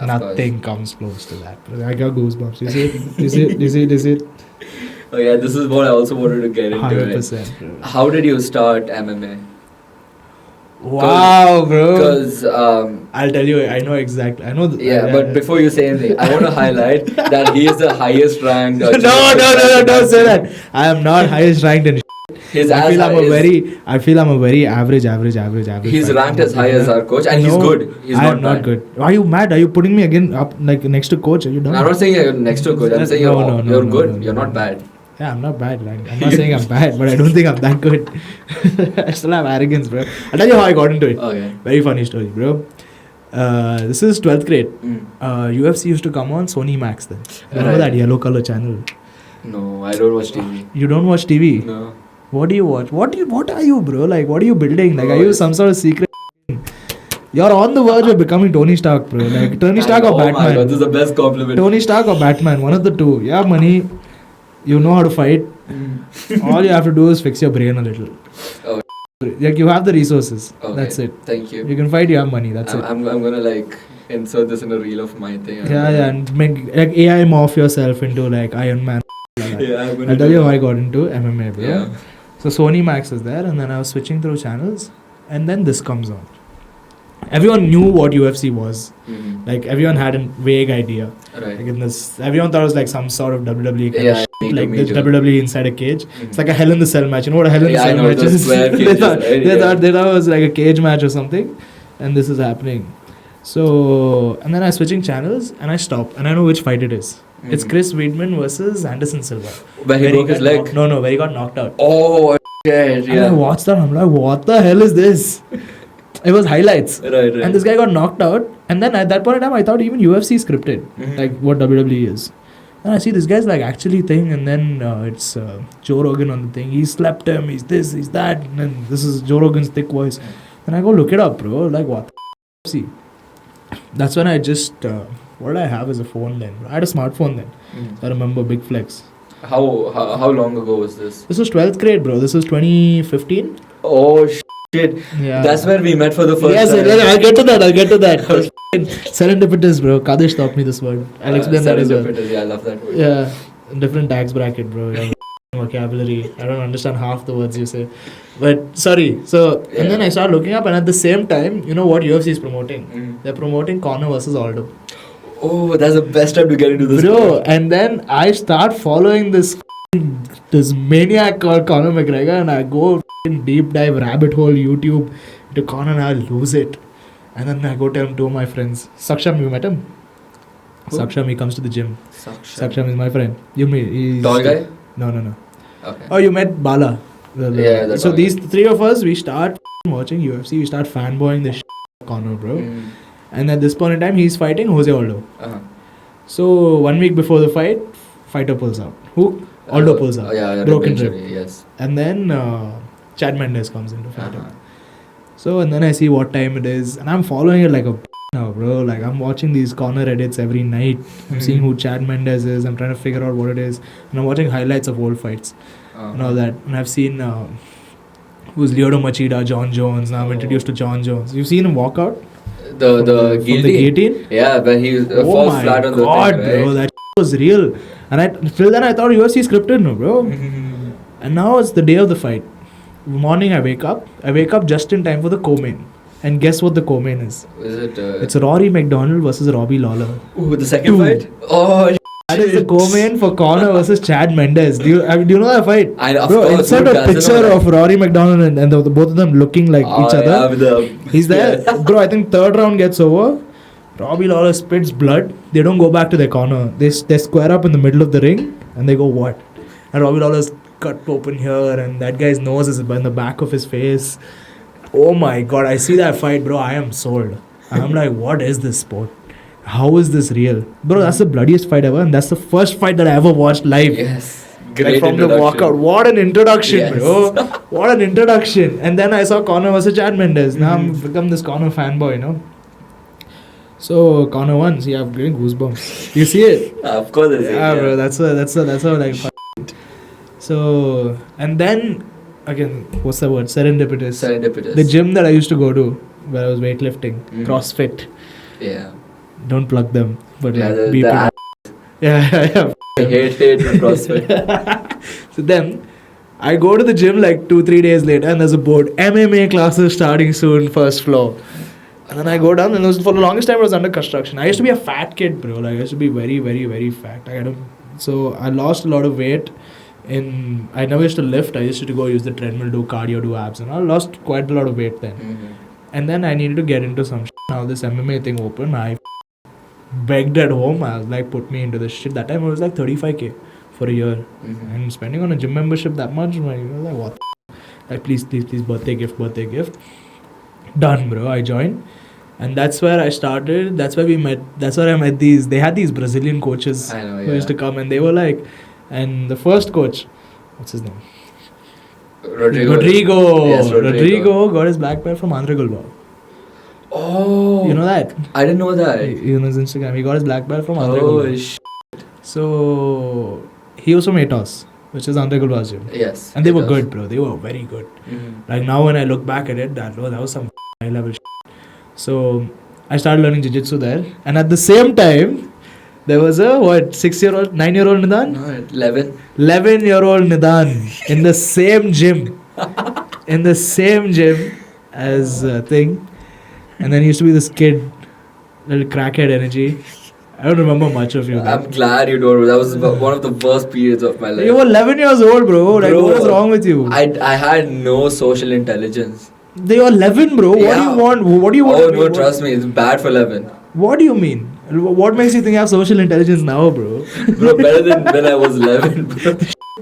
Of Nothing comes close to that, bro. I got goosebumps. You see it? You see it? You see it? You see it? Oh yeah, this is what I also wanted to get into. 100%, bro. How did you start MMA? Wow, bro. Because I'll tell you, I know exactly. I know. but before you say anything, I want to highlight that he is the highest ranked. No, don't say that. I am not highest ranked in. I feel I'm a very average. He's fighter. ranked as high as our coach, and he's No, good. He's I am not bad. good. Why are you mad? Are you putting me again up like next to coach? Are you done? I'm not saying you're next to coach. I'm saying you're good. No, You're not bad. Yeah, I'm not bad. Right? I'm not saying I'm bad, but I don't think I'm that good. I still have arrogance, bro. I'll tell you how I got into it. Okay. Very funny story, bro. This is 12th grade. Mm. UFC used to come on Sony Max then. Remember Right. that yellow color channel? No, I don't watch TV. You don't watch TV? No. What do you watch? What are you, bro? Like, what are you building? Like, Bro, are you some sort of secret? You're on the verge of becoming Tony Stark, bro. Like, Tony Stark or Oh my god, Batman? this is the best compliment. Tony Stark or Batman? One of the two. You have money. You know how to fight. All you have to do is fix your brain a little. Oh. Like, you have the resources. Okay, That's it. Thank you. You can fight. You have money. That's it. I'm gonna like insert this in a reel of my thing. Yeah, and make like AI morph yourself into like Iron Man. Like that. Yeah, I'm gonna I'll tell do you how that. I got into MMA, bro. Yeah. So Sony Max is there, and then I was switching through channels, and then this comes on. Everyone knew what UFC was. Mhm. Like everyone had a vague idea. Right. Like in this, everyone thought it was like some sort of WWE kind Yeah, of shit, me too, like me the too. WWE inside a cage. Mhm. It's like a Hell in the Cell match. You know what a Hell in the Yeah, I Cell know, match those is? square they cages, thought right? they Yeah. thought they thought it was like a cage match or something, and this is happening. So and then I was switching channels and I stop and I know which fight it is. It's Mhm. Chris Weidman versus Anderson Silva. Where he broke his got leg. where he got knocked out. Oh shit! And I Yeah. watched that. I'm like, what the hell is this? It was highlights. Right. And this guy got knocked out. And then at that point in time, I thought even UFC is scripted, Mhm. like what WWE is. And I see this guy's like actually thing, and then it's Joe Rogan on the thing. He slapped him. He's this. He's that. And then this is Joe Rogan's thick voice. And I go look it up, bro. Like what? The UFC? That's when I just what did I have as a phone then? I had a smartphone then. Mhm. I remember big flex. How long ago was this? This was 12th grade, bro. This was 2015. Oh shit! Yeah. That's where we met for the first Yes, time. I'll get to that. Serendipitous, bro. Kadesh taught me this word. I'll explain that as well. Serendipitous, yeah, I love that word. Yeah, different tax bracket, bro. Yeah, vocabulary. I don't understand half the words you say. But sorry. So, and then I started looking up, and at the same time, you know what UFC is promoting? Mhm. They're promoting Conor versus Aldo. Oh, that's the best time to get into this. Bro, sport. and then I start following this maniac called Conor McGregor, and I go deep dive rabbit hole YouTube to Conor, and I lose it. And then I go tell two of my friends. Saksham, you met him? Who? Saksham, he comes to the gym. Saksham. Saksham is my friend. You meet? He's Tall guy? No. Okay. Oh, you met Bala. Yeah, the So tall these guy. three of us, we start watching UFC. We start fanboying this Conor, bro. Mm. And at this point in time, he's fighting Jose Aldo. Uh-huh. So 1 week before the fight, fighter pulls out. Who? Aldo pulls out. Oh, yeah, Broken injury, rib. yes. And then Chad Mendes comes in to fight him. Uh-huh. So and then I see what time it is, and I'm following it like a now, bro. Like I'm watching these corner edits every night. I'm seeing who Chad Mendes is. I'm trying to figure out what it is, and I'm watching highlights of old fights and all that. And I've seen who's Lyoto Machida, John Jones. Now I'm introduced to John Jones. You've seen him walk out The from the guillotine. Yeah, when he Oh falls my flat on the god, thing, bro, right? that was real. And till then I thought UFC scripted, no, bro. And now it's the day of the fight. Morning I wake up just in time for the co-main. And guess what the co-main is? Is it? It's Rory McDonald versus Robbie Lawler. Ooh, the second Two. fight? Oh, That is the co-main for Conor versus Chad Mendes. Do you know that fight? Of Bro, course, insert who a doesn't picture know that? of Rory McDonald and the both of them looking like each other. Yeah, with the, He's there. Bro, I think third round gets over. Robbie Lawler spits blood. They don't go back to their corner. They square up in the middle of the ring and they go, what? And Robbie Lawler's cut open here, and that guy's nose is in the back of his face. Oh my god, I see that fight, bro. I am sold. I'm like, what is this sport? How is this real? Bro, that's the bloodiest fight ever, and that's the first fight that I ever watched live. Yes. Like Great from the introduction. walkout. What an introduction, Yes. bro. What an introduction. And then I saw Conor versus Chad Mendes. Now I'm become this Conor fanboy, you know. So Conor won. See, I'm getting goosebumps. You see it? Of course, it's Yeah, bro. That's how like. So and then again, what's the word? Serendipitous. Serendipitous. The gym that I used to go to, where I was weightlifting, CrossFit. Yeah. Don't plug them, but Yeah, like the people. ad- Yeah. I hate CrossFit. So then, I go to the gym like 2-3 days later, and there's a board: MMA classes starting soon, first floor. And then I go down, and it was, for the longest time, it was under construction. I used to be a fat kid, bro. Like I used to be very, very, very fat. So I lost a lot of weight. I never used to lift. I used to go use the treadmill, do cardio, do abs, and I lost quite a lot of weight then. And then I needed to get into some shit. Now this MMA thing open, I begged at home. I was like, put me into this shit. That time it was like 35k for a year. And spending on a gym membership that much, I was like, what? Like, please, birthday gift. Done, bro. I joined. And that's where I started. That's where we met. That's where I met these. They had these Brazilian coaches I know, who used to come, and they were like, and the first coach, what's his name? Rodrigo. Yes, Rodrigo got his black belt from Andhra Gulba. Oh. You know that? I didn't know that. You know his Instagram. He got his black belt from Andhra Gulba. Oh, So he was from Atos, which is Andhra Gulba's gym. Yes. And they it were does. good, bro. They were very good. Like now when I look back at it, that was some high level shit. So I started learning jiu-jitsu there. And at the same time, there was a 9-year-old Nidan? No, 11. 11-year-old Nidan in the same gym. In the same gym as thing. And then he used to be this kid, little crackhead energy. I don't remember much of you. I'm glad you don't. That was one of the worst periods of my life. You were 11 years old, bro. Like, Bro, what is wrong with you? I had no social intelligence. They were 11, bro. What do Yeah. you want? What do you want? Oh no, trust me, it's bad for 11. What do you mean? What makes you think you have social intelligence now, bro? Bro, better than when I was 11. Bro.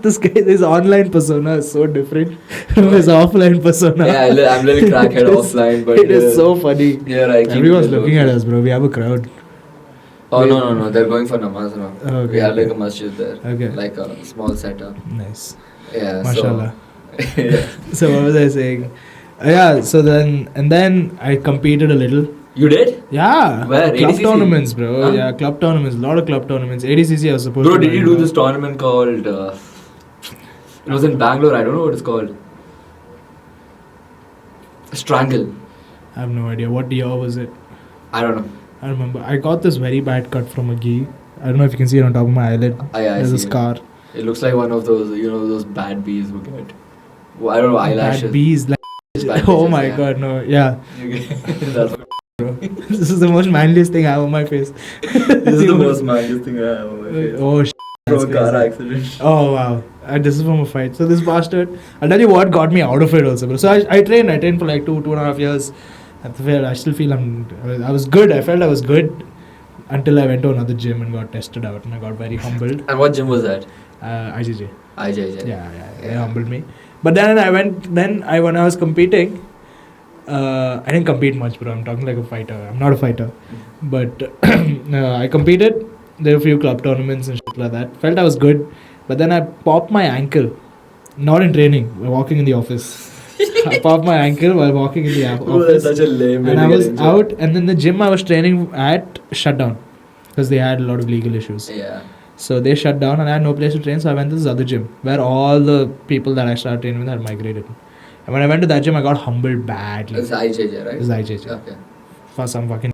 This online persona is so different from his offline persona. Yeah, I'm little crackhead offline, but it is so funny. Yeah, I keep Everyone's it looking low. at us, bro. We have a crowd. Oh no, they're going for namaz now. Okay. We have like a masjid there. Okay. Like a small setup. Nice. Yeah. Mashallah. So, yeah. So what was I saying? So then I competed a little. You did? Yeah. Where? Club ADCC? tournaments, bro. Huh? Yeah, club tournaments. A lot of club tournaments. ADCC I was supposed Bro, to did you do join, this tournament called? It was in Bangalore. I don't know what it's called. Strangle. I have no idea. What year was it? I don't know. I remember. I got this very bad cut from a gi. I don't know if you can see it on top of my eyelid. I There's a see it. scar. It looks like one of those, those bad bees who get. Well, I don't know, eyelashes. Bad bees. Like, Bad oh bitches, my yeah. god, no. Yeah. That's what, This is the most manliest thing I have on my face. this is the most manliest thing I have on my face. Oh, From a that's car crazy. accident. Oh wow. This is from a fight. So this bastard, I'll tell you what got me out of it also, bro. So I trained for like 2.5 years. I still feel I was good. I felt I was good until I went to another gym and got tested out, and I got very humbled. And what gym was that? IJJ. IJJ. Yeah, they humbled me. But then when I was competing, I didn't compete much, bro. I'm talking like a fighter. I'm not a fighter. But I competed. There were a few club tournaments and shit like that. Felt I was good. But then I popped my ankle. Not in training, while walking in the office. I popped my ankle while walking in the Bro, that's office. such a lame way And to I get was injured. out, and then the gym I was training at shut down. Because they had a lot of legal issues. Yeah. So they shut down and I had no place to train, so I went to this other gym where all the people that I started training with had migrated. And when I went to that gym, I got humbled badly. It's IJJ, right? This is IJJ. Okay. For some fucking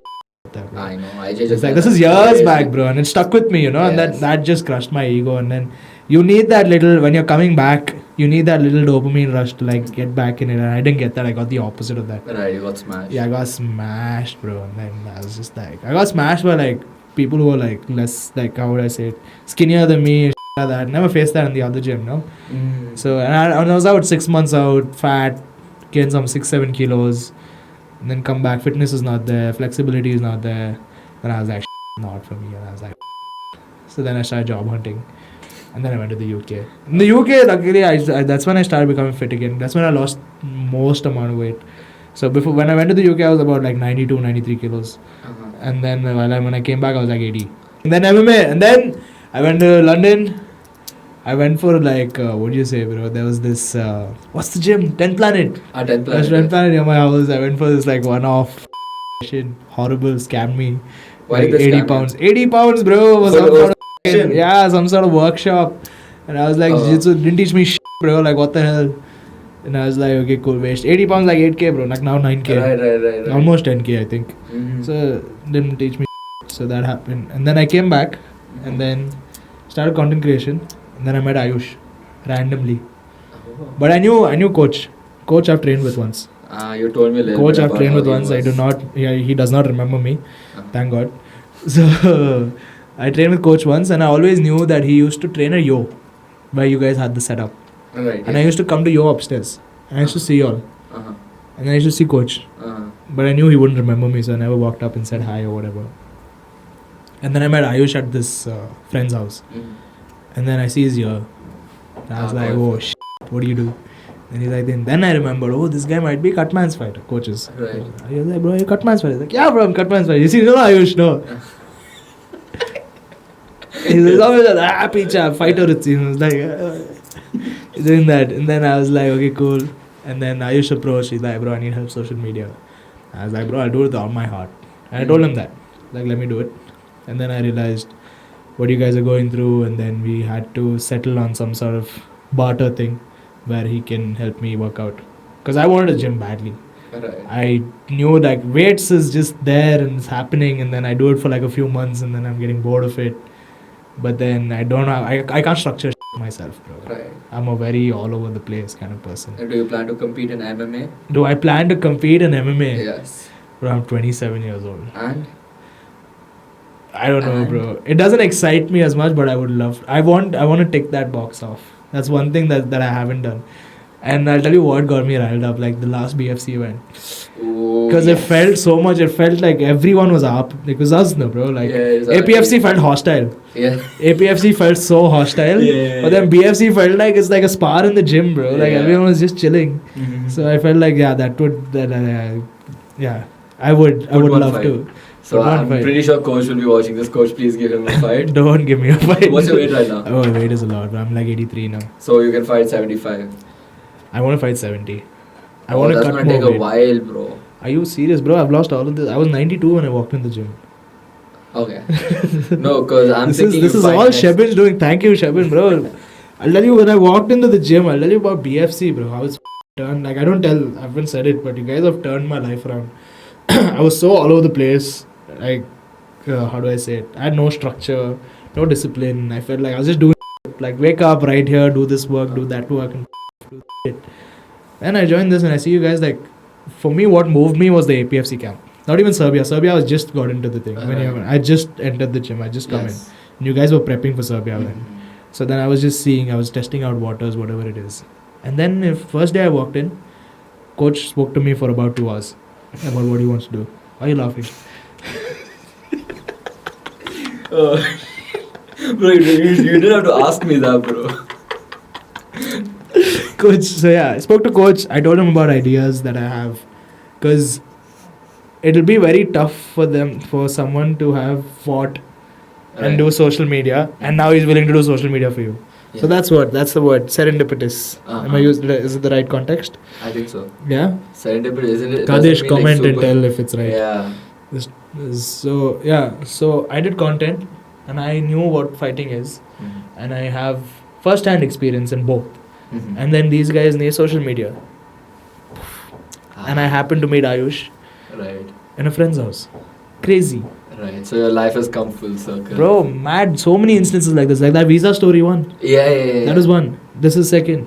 there, bro. I know. IJJ. It's like, this is years back, bro, and it stuck with me, and Yes. that just crushed my ego. And then you need that little, when you're coming back, you need that little dopamine rush to like get back in it. And I didn't get that. I got the opposite of that. Right, you got smashed. Yeah, I got smashed, bro. And then I was just like, I got smashed by like people who were like less, like, how would I say it, skinnier than me, like that. Never faced that in the other gym, no? Mm. So, and I was out 6 months out, fat, gained some 6-7 kilos, and then come back, fitness is not there, flexibility is not there. Then I was like, not for me. And I was like, so then I started job hunting. And then I went to the UK. In the UK, luckily, that's when I started becoming fit again. That's when I lost most amount of weight. So before, when I went to the UK, I was about like 92, 93 kilos. And then when I came back, I was like 80. And then MMA. And then I went to London. I went for like, what do you say, bro? There was this, what's the gym? 10th Planet. 10th Planet. There's 10th Planet near my house. I went for this like one-off shit. Horrible. Scammed me. Why Like did they 80 scam pounds. 80 pounds, bro. Was some sort of, yeah, some sort of workshop. And I was like, Jiu-Jitsu didn't teach me shit, bro. Like, what the hell? And I was like, okay, cool. Waste. 80 pounds, like 8K, bro. Like now 9K. Right. Almost 10K, I think. Mm-hmm. So, didn't teach me shit. So, that happened. And then I came back and then started content creation. And then I met Ayush randomly. But I knew Coach. Coach I've trained with once. You told me a little Coach bit I've about trained how with he once. I was. do not. Yeah, he does not remember me. Thank God. So I trained with Coach once, and I always knew that he used to train at Yo, where you guys had the setup. Right. And I used to come to Yo upstairs, and I used to see y'all. Uh-huh. And I used to see Coach, Uh-huh. but I knew he wouldn't remember me, so I never walked up and said hi or whatever. And then I met Ayush at this friend's house, and then I see his ear. And I was like, oh shit, what do you do? And he's like, then I remembered, oh, this guy might be Cutman's fighter, Coach's. Right. He was like, bro, you're Cutman's fighter. He's like, yeah, bro, I'm Cutman's fighter. You see, no, Ayush, no. He's always like, happy chap, fighter, it's, you know, it's like, doing that. And then I was like, okay, cool. And then Ayush approached, he's like, bro, I need help social media. I was like, bro, I'll do it with all my heart. And I told him that, like, let me do it. And then I realized what you guys are going through, and then we had to settle on some sort of barter thing where he can help me work out. Because I wanted a gym badly. Right. I knew like weights is just there and it's happening, and then I do it for like a few months and then I'm getting bored of it. But then I don't have, I can't structure myself, bro. Right. I'm a very all over the place kind of person. And do you plan to compete in MMA? Do I plan to compete in MMA? Yes. Bro, I'm 27 years old. And? I don't know, bro. It doesn't excite me as much, but I would love. I want to tick that box off. That's one thing that I haven't done. And I'll tell you what got me riled up, like the last BFC event. Because it felt so much. It felt like everyone was up. It was us, no, bro. Like APFC felt hostile. Yeah. APFC felt so hostile. Yeah. But then BFC felt like it's like a spar in the gym, bro. Like everyone was just chilling. Mm-hmm. So I felt like I would love fight. to. So I'm pretty sure Coach will be watching this. Coach, please give him a fight. Don't give me a fight. What's your weight right now? Oh, weight is a lot, bro. I'm like 83 now. So you can fight 75. I want to fight 70. I want to cut more That's gonna take weight. a while, bro. Are you serious, bro? I've lost all of this. I was 92 when I walked in the gym. Okay. No, because I'm thinking This is all Shebin's doing. Thank you, Shebin, bro. I'll tell you, when I walked into the gym, I'll tell you about BFC, bro. How it's turned. Like, I haven't said it, but you guys have turned my life around. I was so all over the place. Like, how do I say it? I had no structure, no discipline. I felt like I was just doing shit. Like, wake up right here, do this work, do that work, and do shit. And I joined this, and I see you guys, like, for me, what moved me was the APFC camp. Not even Serbia. Serbia, I was just got into the thing. I just entered the gym. I just come in. And you guys were prepping for Serbia then. So then I was just seeing, I was testing out waters, whatever it is. And then first day I walked in, coach spoke to me for about 2 hours about what he wants to do. Why are you laughing? Bro, you didn't have to ask me that, bro. Coach, so yeah, I spoke to coach. I told him about ideas that I have. Because it'll be very tough for someone to have fought and do social media, and now he's willing to do social media for you. Yeah. So that's the word, serendipitous. Am I is it the right context? I think so. Yeah? Serendipitous, isn't it? Kadesh, comment and tell if it's right. Yeah. So I did content, and I knew what fighting is, and I have first-hand experience in both. And then these guys need social media. And I happened to meet Ayush in a friend's house. Crazy. Right, so your life has come full circle. Bro, mad. So many instances like this. Like that visa story one. Yeah. That is one. This is second.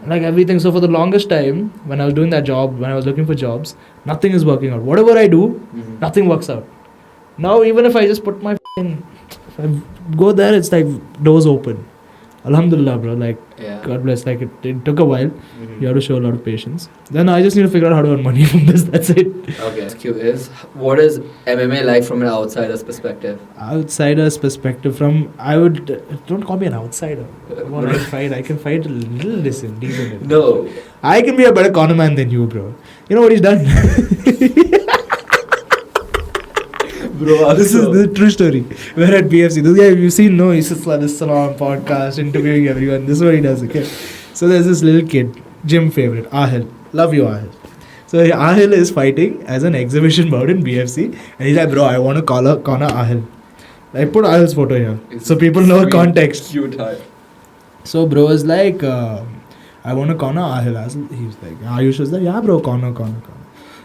Like everything. So for the longest time, when I was doing that job, when I was looking for jobs, nothing is working out. Whatever I do, nothing works out. Now even if I just put my if I go there, it's like doors open. Alhamdulillah, bro. Like, Yeah. God bless. Like, it took a while. Mhm. You have to show a lot of patience. Then I just need to figure out how to earn money from this. That's it. Okay. Q is, what is MMA like from an outsider's perspective? Outsider's perspective, from I would don't call me an outsider. Come on, I can fight a little decent. No. I can be a better corner man than you, bro. You know what he's done? Bro, This is the true story. We're at BFC. This guy, you've seen, no, he sits like this salon podcast, interviewing everyone. This is what he does, okay? So there's this little kid, gym favorite, Ahil. Love you, Ahil. So Ahil is fighting as an exhibition bout in BFC. And he's like, bro, I want to corner Ahil. I put Ahil's photo here. So people know Sweet, context. Cute heart. So bro is like, I want to corner Ahil. He was like, Ayush was like, yeah bro, corner.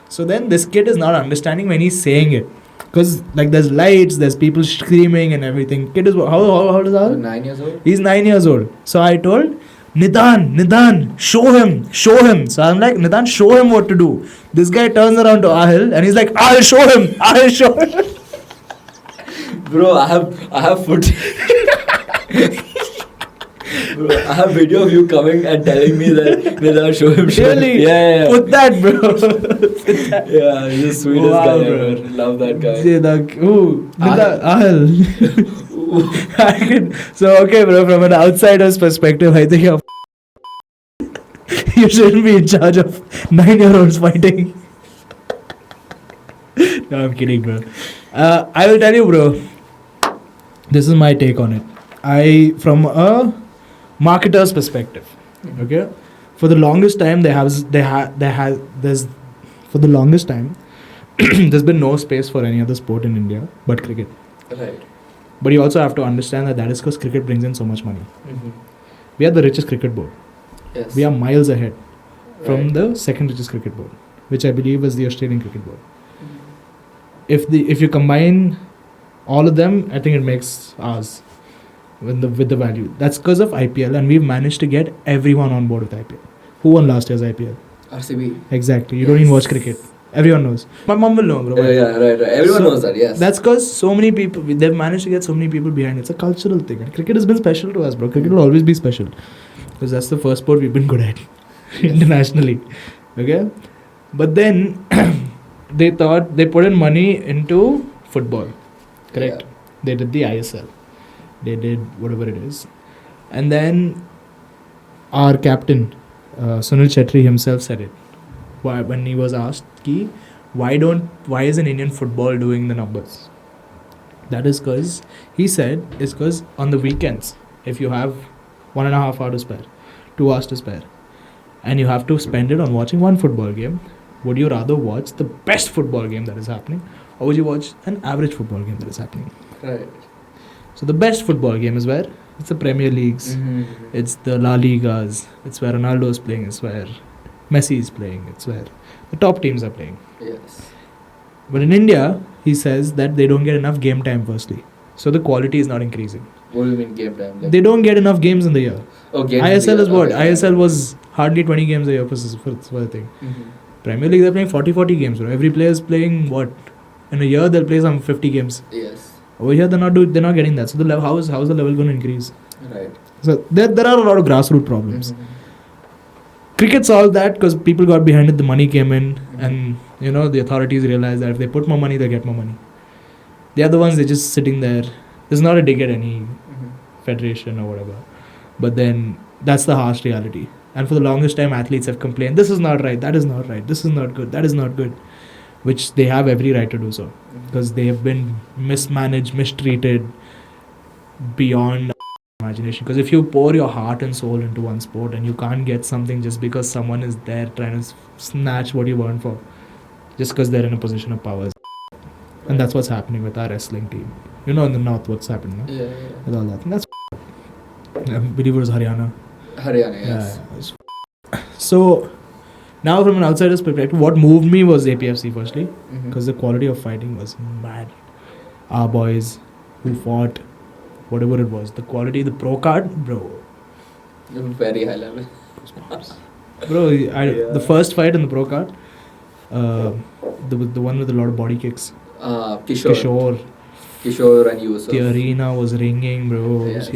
So then this kid is not understanding when he's saying it. Because like there's lights, there's people screaming and everything. Kid is, how old is Ahil? 9 years old? He's 9 years old. So I told, Nidan, show him. So I'm like, Nidan, show him what to do. This guy turns around to Ahil and he's like, I'll show him. Bro, I have footage. Bro, I have video of you coming and telling me that without show him. Really? Yeah. Put that, bro. Yeah, he's the sweetest Wow, guy bro. ever. Love that guy. Ahil. So, okay, bro, from an outsider's perspective, I think you shouldn't be in charge of 9-year-olds fighting. No, I'm kidding, bro. I will tell you, bro. This is my take on it. From a marketer's perspective, okay. For the longest time, there's been no space for any other sport in India but cricket. Right. But you also have to understand that is because cricket brings in so much money. Mm-hmm. We are the richest cricket board. Yes. We are miles ahead from Right. the second richest cricket board, which I believe is the Australian cricket board. Mhm. If you combine all of them, I think it makes ours with the value. That's because of IPL, and we've managed to get everyone on board with IPL. Who won last year's IPL? RCB. Exactly. You don't even watch cricket. Everyone knows. My mom will know, bro. Yeah, right. Everyone So, knows that, yes. That's because so many people, they've managed to get so many people behind it. It's a cultural thing. And cricket has been special to us, bro. Cricket will always be special. Because that's the first sport we've been good at internationally. Okay? But then they thought they put in money into football. Correct? Yeah. They did the ISL. They did whatever it is. And then our captain, Sunil Chetri himself said it. When he was asked, why is an Indian football doing the numbers? That is because, he said, it's because on the weekends, if you have 1.5 hours to spare, 2 hours to spare, and you have to spend it on watching one football game, would you rather watch the best football game that is happening, or would you watch an average football game that is happening? Right. So the best football game is where? It's the Premier Leagues, Mm-hmm. it's the La Ligas, it's where Ronaldo is playing, it's where Messi is playing, it's where the top teams are playing. Yes. But in India, he says that they don't get enough game time firstly. So the quality is not increasing. What do you mean game time? Like, They don't get enough games in the year. oh, game ISL is what? Okay. ISL was hardly 20 games a year for the thing. Mm-hmm. Premier League, they're playing 40 games. Bro. Every player is playing what? In a year, they'll play some 50 games. Yes. Over here, they're not getting that. So the level, how is the level going to increase? Right. So there are a lot of grassroots problems. Mhm. Cricket solved that because people got behind it, the money came in, Mhm. and the authorities realized that if they put more money, they get more money. The other ones, they're just sitting there. There's not a dig at any Mhm. federation or whatever. But then that's the harsh reality. And for the longest time, athletes have complained, this is not right, that is not right, this is not good, that is not good. Which they have every right to do so. Because they have been mismanaged, mistreated beyond imagination. Because if you pour your heart and soul into one sport and you can't get something just because someone is there trying to snatch what you want for, just because they're in a position of power. And that's what's happening with our wrestling team. You know in the north what's happening, no? Yeah. With all that. And that's I believe it was Haryana. Haryana, yes. Yeah. So now from an outsider's perspective, what moved me was APFC firstly. Mhm. Because the quality of fighting was mad. Our boys who fought, whatever it was, the quality, the pro card, bro. Very high level. Bro, Yeah. the first fight in the pro card, the one with a lot of body kicks. Kishore and Yusuf. The arena was ringing, bro. Yes.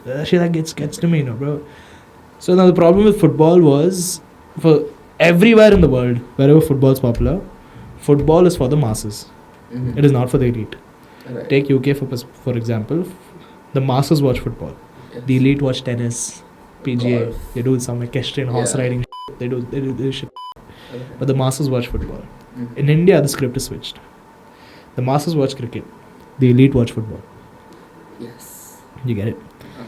That shit that gets to me, bro. So now the problem with football was, for everywhere in the world, wherever football is popular, football is for the masses. It is not for the elite. Right. Take UK for example. The masses watch football. Yes. The elite watch tennis, PGA. Golf. They do some equestrian horse riding. They do this shit. Okay. But the masses watch football. Mhm. In India, the script is switched. The masses watch cricket. The elite watch football. Yes. You get it? Uh-huh.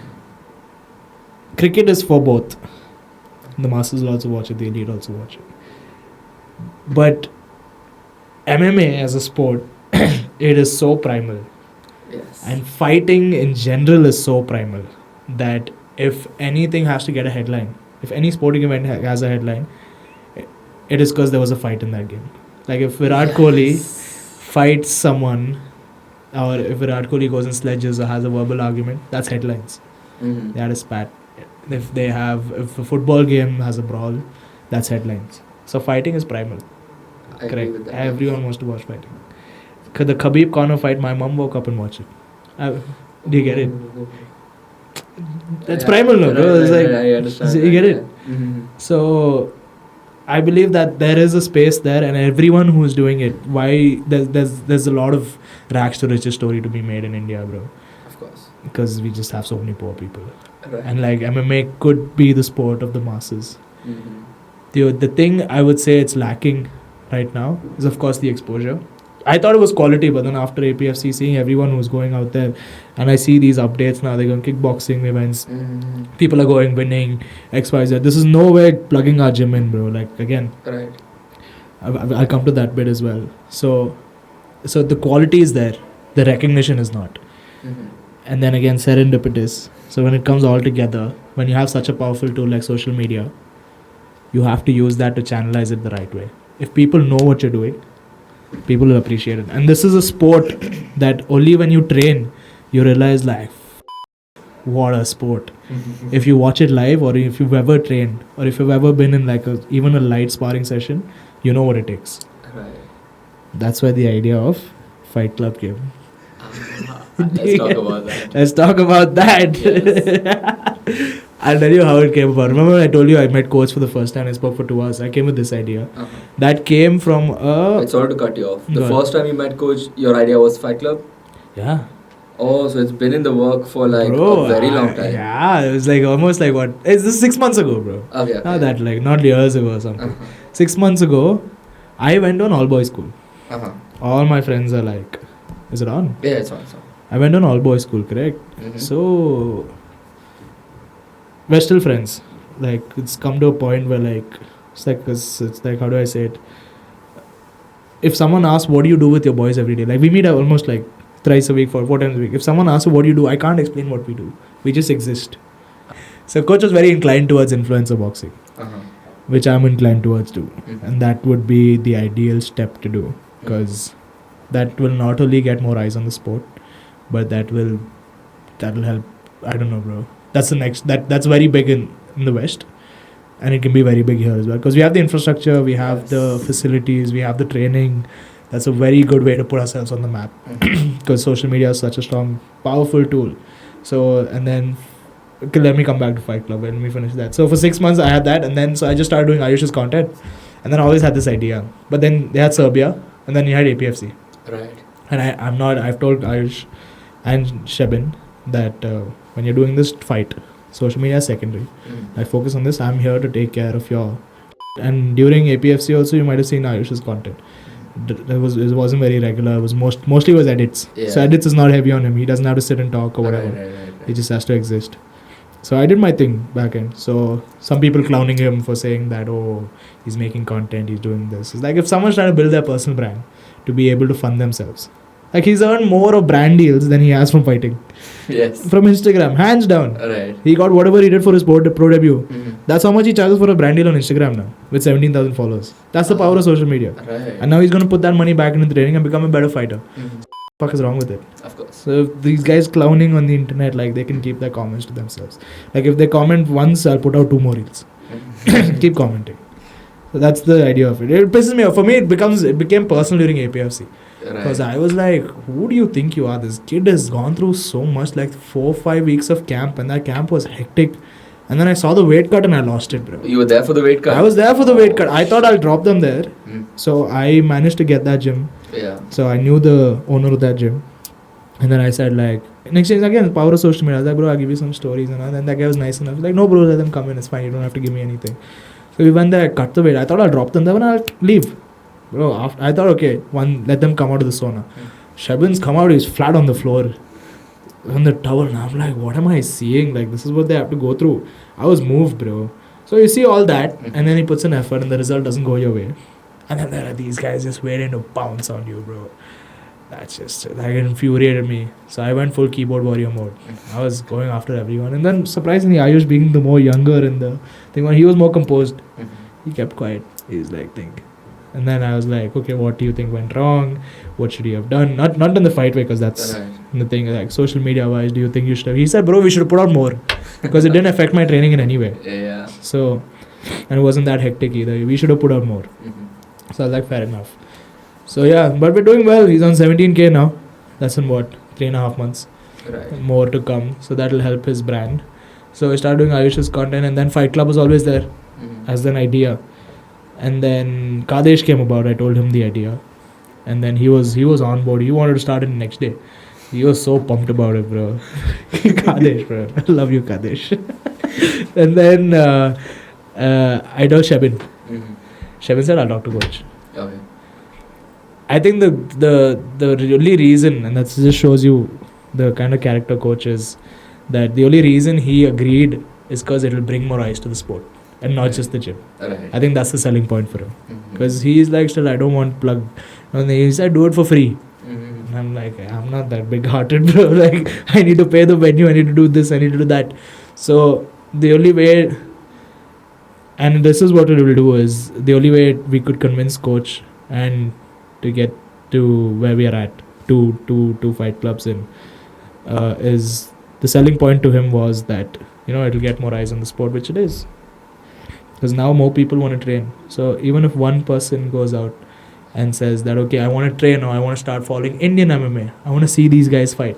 Cricket is for both. The masses will also watch it. The elite also watch it. But MMA as a sport, it is so primal. Yes. And fighting in general is so primal that if anything has to get a headline, if any sporting event has a headline, it is because there was a fight in that game. Like if Virat Kohli fights someone, or if Virat Kohli goes and sledges or has a verbal argument, that's headlines. Mhm. That is spat. If a football game has a brawl, that's headlines. So fighting is primal. I agree Correct. with that. Everyone wants to watch fighting. The Khabib Conor fight, my mom woke up and watched it. Do you get it? That's primal, no, bro. It's like, I understand. you get it? Mhm. So I believe that there is a space there, and everyone who's doing it, why there's a lot of rags to riches story to be made in India, bro. Of course. Because we just have so many poor people, Right. and like MMA could be the sport of the masses. Mhm. The thing I would say it's lacking right now is, of course, the exposure. I thought it was quality, but then after APFC, seeing everyone who's going out there, and I see these updates now, they're going kickboxing events, Mhm. people are going winning, XYZ. This is no way plugging our gym in, bro. Like, again, Right. I'll come to that bit as well. So the quality is there, the recognition is not. Mhm. And then again, serendipitous. So when it comes all together, when you have such a powerful tool like social media, you have to use that to channelize it the right way. If people know what you're doing, people will appreciate it. And this is a sport that only when you train, you realize, like, what a sport. Mhm. If you watch it live, or if you've ever trained, or if you've ever been in like even a light sparring session, you know what it takes. Right. That's why the idea of Fight Club came. Let's talk about that. Let's talk about that. Yes. I'll tell you how it came about. Remember when I told you I met coach for the first time, I spoke for 2 hours. I came with this idea. Uh-huh. That came from Sorry to cut you off. The Go ahead. first time you met coach, your idea was Fight Club? Yeah. Oh, so it's been in the work for like Bro, a very long time. Yeah, it was like almost like what? It's this 6 months ago, bro. Okay. Not that, like, not years ago or something. Uh-huh. 6 months ago, I went on all boys school. Uh-huh. All my friends are like, is it on? Yeah, it's on. I went on all boys school, correct? Mhm. So we're still friends. Like, it's come to a point where, like, it's like, how do I say it? If someone asks, what do you do with your boys every day? Like, we meet almost like thrice a week, 4 times a week. If someone asks, what do you do? I can't explain what we do. We just exist. So coach was very inclined towards influencer boxing, Uh-huh. which I'm inclined towards too. Mhm. And that would be the ideal step to do, because that will not only get more eyes on the sport, but that will help. I don't know, bro. That's the next. That's very big in the West, and it can be very big here as well, because we have the infrastructure, we have the Yes. facilities, we have the training. That's a very good way to put ourselves on the map, Mhm. because social media is such a strong, powerful tool. So, and then, okay, let me come back to Fight Club. Let me finish that. So for 6 months I had that, and then so I just started doing Ayush's content, and then I always had this idea. But then they had Serbia, and then you had APFC. Right. And I've told Ayush and Shebin that when you're doing this fight, social media is secondary. Mhm. I focus on this. I'm here to take care of your. And during APFC also, you might have seen Ayush's content. It wasn't very regular. It was mostly was edits. Yeah. So edits is not heavy on him. He doesn't have to sit and talk or whatever. Right. He just has to exist. So I did my thing back end. So some people clowning him for saying that, oh, he's making content, he's doing this. It's like if someone's trying to build their personal brand to be able to fund themselves. Like he's earned more of brand deals than he has from fighting. Yes. From Instagram, hands down. Right. He got whatever he did for his pro debut. Mhm. That's how much he charges for a brand deal on Instagram now, with 17,000 followers. That's the power of social media. Right. And now he's going to put that money back into training and become a better fighter. Mhm. Fuck is wrong with it? Of course. So if these guys clowning on the internet, like, they can keep their comments to themselves. Like if they comment once, I'll put out 2 more reels. Mhm. Keep commenting. So that's the idea of it. It pisses me off. For me, it became personal during APFC. Because I was like, who do you think you are? This kid has gone through so much, like 4-5 weeks of camp, and that camp was hectic. And then I saw the weight cut and I lost it, bro. You were there for the weight cut? I was there for the weight cut. I thought I'll drop them there. So I managed to get that gym. Yeah. So I knew the owner of that gym. And then I said, like, next thing again, power of social media. I was like, bro, I'll give you some stories. And then that guy was nice enough. Like, no, bro, let them come in. It's fine. You don't have to give me anything. So we went there, cut the weight. I thought I'll drop them there and I'll leave. Bro, I thought, okay, let them come out of the sauna. Shabin's come out, he's flat on the floor. On the towel. And I'm like, what am I seeing? Like, this is what they have to go through. I was moved, bro. So you see all that, and then he puts an effort and the result doesn't go your way. And then there are these guys just waiting to pounce on you, bro. That infuriated me. So I went full keyboard warrior mode. I was going after everyone. And then surprisingly, Ayush being the more younger in the thing, when he was more composed, he kept quiet. He was like, think. And then I was like, okay, what do you think went wrong? What should you have done? Not in the fight way, because that's the thing. Like, social media wise, do you think you should have? He said, bro, we should have put out more. Because it didn't affect my training in any way. Yeah. So, and it wasn't that hectic either. We should have put out more. So I was like, fair enough. So yeah, but we're doing well. He's on 17K now. That's in what? 3.5 months. Right. More to come. So that'll help his brand. So I started doing Ayush's content, and then Fight Club was always there as an idea. And then Kadesh came about. I told him the idea. And then he was on board. He wanted to start it the next day. He was so pumped about it, bro. Kadesh, bro. I love you, Kadesh. And then I told Shebin. Shebin said, I'll talk to coach. Okay. I think the only reason, and that just shows you the kind of character coach is, that the only reason he agreed is because it will bring more eyes to the sport and not just the gym. Right. I think that's the selling point for him. Because he's like, still, I don't want plug. And he said, do it for free. And I'm like, I'm not that big hearted, bro. Like, I need to pay the venue, I need to do this, I need to do that. So the only way, and this is what it will do, is the only way we could convince coach and to get to where we are at, two fight clubs in, is the selling point to him was that, it'll get more eyes on the sport, which it is. Because now more people want to train. So even if one person goes out and says that, okay, I want to train, or I want to start following Indian MMA, I want to see these guys fight.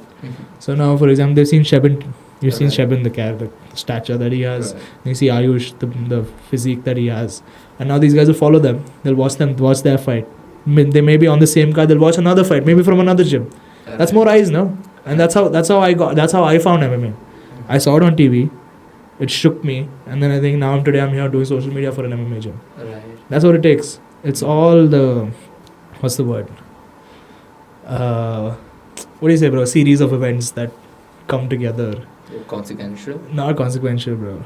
So now, for example, they've seen Shebin. You've seen Shebin, the stature that he has. You see Ayush, the physique that he has. And now these guys will follow them. They'll watch their fight. They may be on the same card. They'll watch another fight, maybe from another gym. That's more eyes, no? And that's how I found MMA. I saw it on TV. It shook me, and then I think today I'm here doing social media for an MMA gym. Right. That's what it takes. It's all the, what's the word? What do you say, bro? Series of events that come together. Consequential? Not consequential, bro.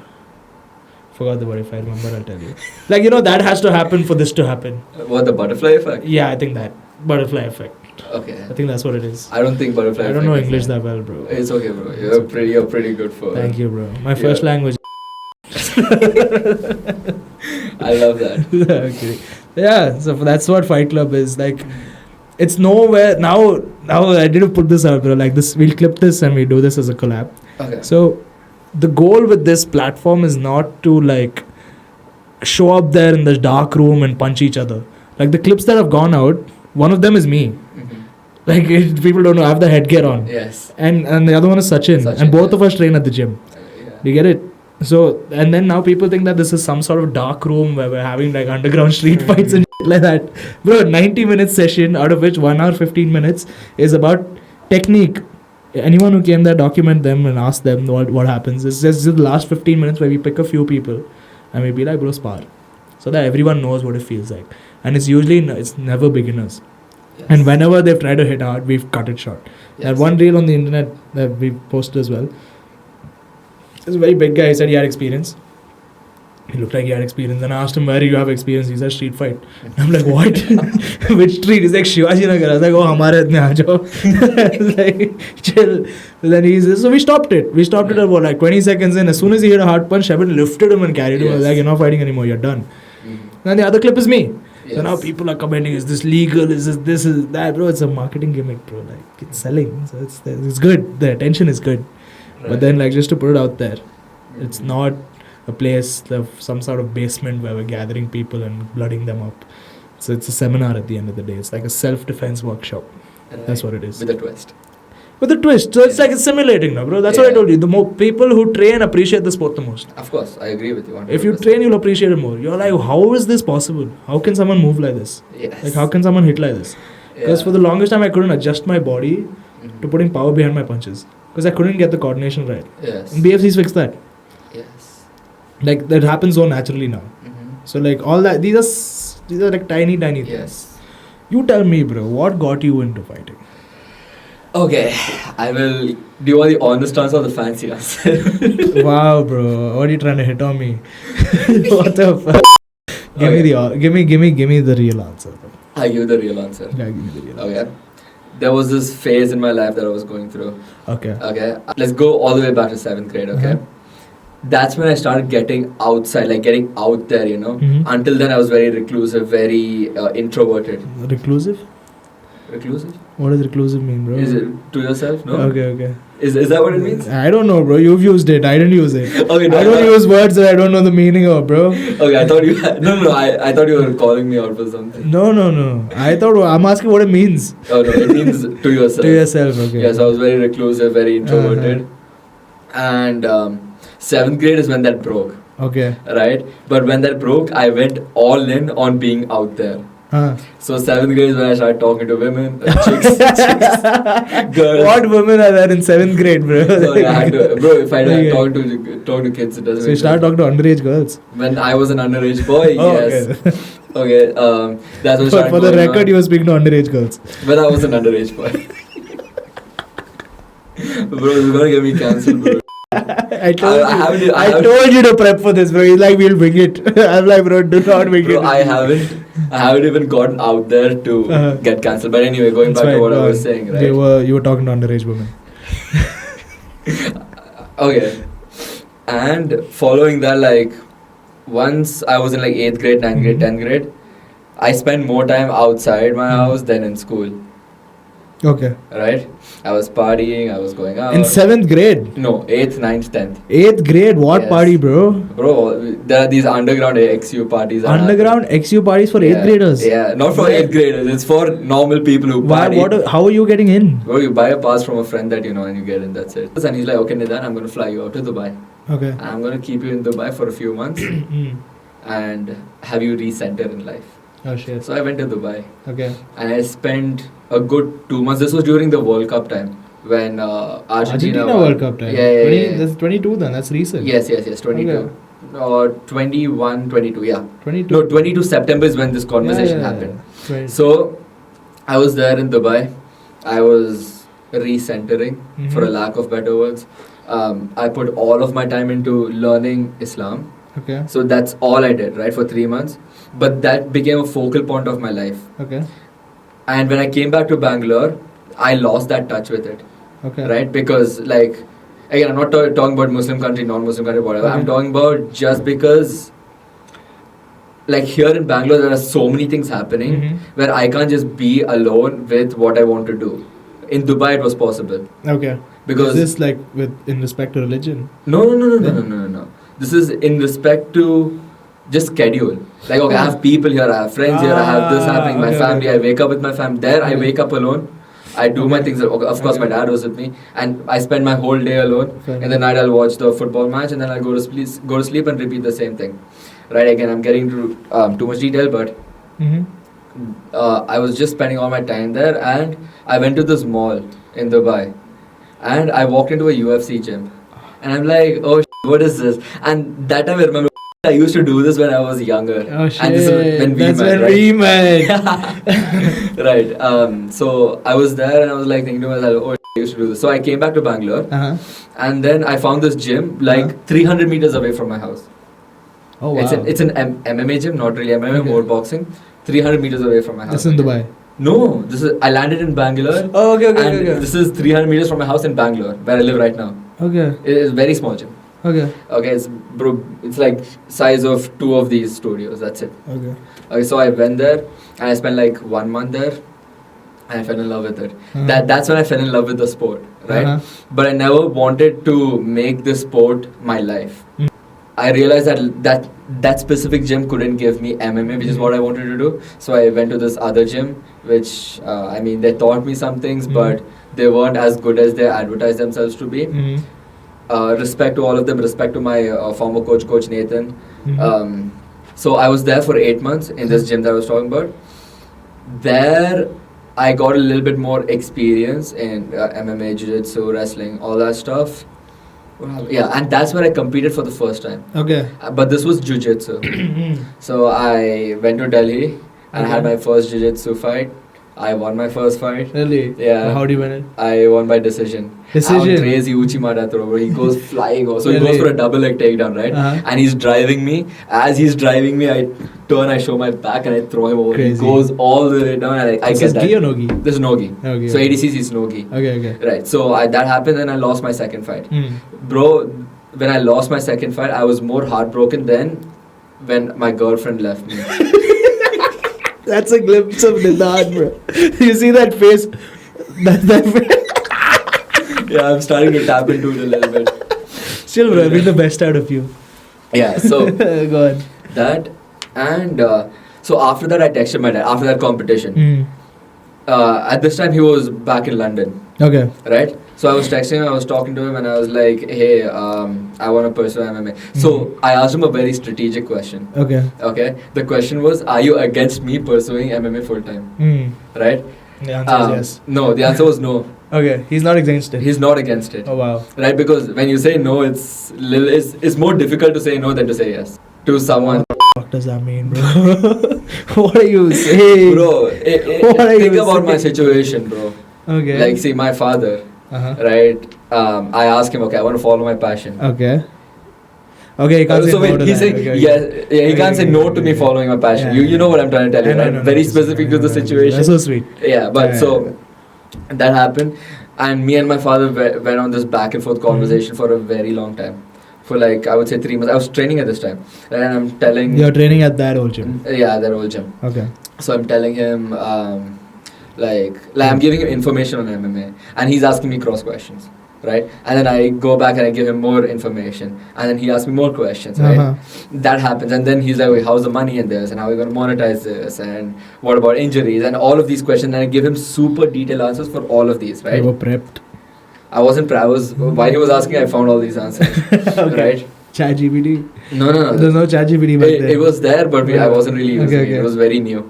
Forgot the word. If I remember, I'll tell you. Like, that has to happen for this to happen. What, the butterfly effect? Yeah, I think that. Butterfly effect. Okay. I think that's what it is. I don't think butterfly effect. I don't know English that well, bro. It's okay, bro. You're pretty good for it. Thank you, bro. My first language. I love that. Okay. Yeah, so that's what Fight Club is. Like, it's nowhere. Now I didn't put this out, bro. Like, this, we'll clip this and we do this as a collab. Okay. So, the goal with this platform is not to, like, show up there in the dark room and punch each other. Like, the clips that have gone out, one of them is me. Like, people don't know, I have the headgear on. Yes. And the other one is Sachin. And both of us train at the gym. Do you get it? So, and then now people think that this is some sort of dark room where we're having like underground street fights and shit like that. Bro, 90-minute session, out of which 1 hour 15 minutes is about technique. Anyone who came there, document them and ask them what happens. It's just the last 15 minutes where we pick a few people and we be like, bro, spar. So that everyone knows what it feels like. And it's usually, it's never beginners. Yes. And whenever they've tried to hit hard, we've cut it short. Yes. That one reel on the internet that we posted as well. This a very big guy. He said he had experience. He looked like he had experience. And I asked him, where do you have experience? He said, street fight. And I'm like, what? Which street? He's like, Shivaji Nagar. I was like, oh, hamare itne aa jao. I was like, chill. So then so we stopped it. We stopped it about like 20 seconds in. As soon as he hit a hard punch, Shebin lifted him and carried him. I was like, you're not fighting anymore. You're done. And the other clip is me. Yes. So now people are commenting, is this legal? Is this is that? Bro, it's a marketing gimmick, bro. Like, it's selling. So it's good. The attention is good. Right. But then, like, just to put it out there, it's not a place, some sort of basement where we're gathering people and blooding them up. So it's a seminar at the end of the day. It's like a self-defense workshop. That's what it is. With a twist. With a twist. So it's like it's simulating now, bro. That's what I told you. The more people who train appreciate the sport the most. Of course, I agree with you. 100%. If you train, you'll appreciate it more. You're like, how is this possible? How can someone move like this? Yes. Like, how can someone hit like this? Because for the longest time, I couldn't adjust my body to putting power behind my punches. Because I couldn't get the coordination right. Yes. And BFCs fixed that. Yes. Like, that happens so naturally now. So, like, all that, these are like tiny things. Yes. You tell me, bro, what got you into fighting? Okay, I will. Do you want the honest answer or the fancy answer? Wow, bro, what are you trying to hit on me? What the fuck? Give me the real answer. Bro. I give the real answer. Yeah, give me the real answer. Okay. There was this phase in my life that I was going through. Okay. Okay. Let's go all the way back to 7th grade. Okay. That's when I started getting outside, like getting out there. You know. Until then, I was very reclusive, very introverted. Reclusive? Reclusive? What does reclusive mean, bro? Is it to yourself? No. Okay. Is that what it means? I don't know, bro. You've used it. I didn't use it. Okay. No, I don't use words that I don't know the meaning of, bro. Okay, I thought you. I thought you were calling me out for something. No. I thought I'm asking what it means. Oh no, it means to yourself. To yourself, okay. Yes, I was very reclusive, very introverted, and 7th grade is when that broke. Okay. Right, but when that broke, I went all in on being out there. So 7th grade is when I started talking to women, chicks, girls. What women are there in 7th grade, bro? Sorry, I had to, bro. If I talk to kids, it doesn't. So you start talking to underage girls. When I was an underage boy, yes. Okay. Okay. That's what. For the record, you were speaking to underage girls. When I was an underage boy. Bro, you're gonna get me cancelled, bro. I told you to prep for this, bro. He's like, we'll bring it. I'm like, bro, do not bring it. I haven't even gotten out there to get cancelled. But anyway, going back to what I was saying, right? You were talking to underage women. Okay. And following that, like, once I was in like 8th grade, 9th grade, 10th grade, I spent more time outside my house than in school. Okay. Right? I was partying, I was going out. In 7th grade? No, 8th, 9th, 10th. 8th grade? What party, bro? Bro, there are these underground XU parties. Underground XU parties for 8th graders? Yeah, not for 8th graders. It's for normal people who party. How are you getting in? Bro, you buy a pass from a friend that you know and you get in, that's it. And he's like, okay, Nidan, I'm going to fly you out to Dubai. Okay. And I'm going to keep you in Dubai for a few months and have you recenter in life. Oh shit. So I went to Dubai. Okay. And I spent a good 2 months. This was during the World Cup time when Argentina World Cup time. Yeah. That's 22 then. That's recent. Yes. 22. Okay. Or 21, 22. Yeah. 22. No, 22 September is when this conversation happened. Right. So I was there in Dubai. I was recentering, for a lack of better words. I put all of my time into learning Islam. Okay. So that's all I did, right, for 3 months. But that became a focal point of my life. Okay. And when I came back to Bangalore, I lost that touch with it. Okay. Right? Because, like, again, I'm not talking about Muslim country, non-Muslim country, whatever. I'm talking about just because, like, here in Bangalore, there are so many things happening where I can't just be alone with what I want to do. In Dubai, it was possible. Okay. Because is this like in respect to religion? No. This is in respect to just schedule. Like, okay, I have people here, I have friends here, I have this happening, my family, I wake up with my family. There, I wake up alone. I do my things. Okay, of course, my dad was with me, and I spend my whole day alone. In the night, I'll watch the football match, and then I'll go to sleep and repeat the same thing. Right? Again, I'm getting into too much detail, but I was just spending all my time there, and I went to this mall in Dubai, and I walked into a UFC gym, and I'm like, oh, what is this? And that time I remember I used to do this when I was younger. Oh shit! And this is when we met. Right. So I was there and I was like thinking to myself, oh, I used to do this. So I came back to Bangalore, and then I found this gym like 300 meters away from my house. Oh wow! It's an MMA gym, not really MMA, more boxing. 300 meters away from my house. This is in Dubai. No, I landed in Bangalore. Oh, okay. This is 300 meters from my house in Bangalore, where I live right now. Okay. It is a very small gym. Okay. It's like size of 2 of these studios. That's it. Okay. So I went there and I spent like 1 month there, and I fell in love with it. That's when I fell in love with the sport, right? But I never wanted to make this sport my life. I realized that specific gym couldn't give me MMA, which is what I wanted to do. So I went to this other gym, which I mean, they taught me some things, but they weren't as good as they advertised themselves to be. Respect to all of them. Respect to my former coach, Coach Nathan. So I was there for 8 months in this gym that I was talking about. There, I got a little bit more experience in MMA, jiu-jitsu, wrestling, all that stuff. Yeah, and that's where I competed for the first time. Okay. But this was jiu-jitsu. So I went to Delhi and I had my first jiu-jitsu fight. I won my first fight. Really? Yeah. How do you win it? I won by decision. Decision? Crazy Uchimata throw, bro. He goes flying. So Really? he goes for a double leg takedown, right? And he's driving me. As he's driving me, I turn, I show my back and I throw him over. Crazy. He goes all the way down and I This get is that. gi or no gi? This is no gi. Okay. So ADCC is no gi. Okay. Right. So that happened and I lost my second fight. Bro, when I lost my second fight, I was more heartbroken than when my girlfriend left me. That's a glimpse of Nidan, bro. You see that face? That face. Yeah, I'm starting to tap into it a little bit. Still, bro, bring the best out of you. Yeah, so Go on. that and so after that I texted my dad after that competition. At this time he was back in London. Okay. Right? So I was texting him, I was talking to him and I was like, hey, I want to pursue MMA. So I asked him a very strategic question. Okay? The question was, are you against me pursuing MMA full time? Right? The answer is yes. No, the answer was no. Okay, he's not against it. He's not against it. Oh wow. Right? Because when you say no, it's more difficult to say no than to say yes to someone. What does that mean, bro? What are you saying? Bro, think about saying? my situation, bro. Okay. Like, see, my father, right? I asked him, okay, I want to follow my passion. Okay, he can't say So no to he's that. saying, he can't say no to me following my passion. Yeah, You know what I'm trying to tell you, right? No, Very specific to the situation. That's so sweet. Yeah, but so that happened, and me and my father went on this back and forth conversation for a very long time. For like, I would say 3 months. I was training at this time. And I'm telling... You're training at that old gym? Yeah, that old gym. Okay. So I'm telling him, like I'm giving him information on MMA. And he's asking me cross questions, right? And then I go back and I give him more information. And then he asks me more questions, right? That happens. And then he's like, wait, how's the money in this? And how are we going to monetize this? And what about injuries? And all of these questions. And I give him super detailed answers for all of these, right? You were prepped. I wasn't while he was asking, I found all these answers. Right? ChatGPT? No. There's no ChatGPT back then. It was there, but I wasn't really using it. It was very new.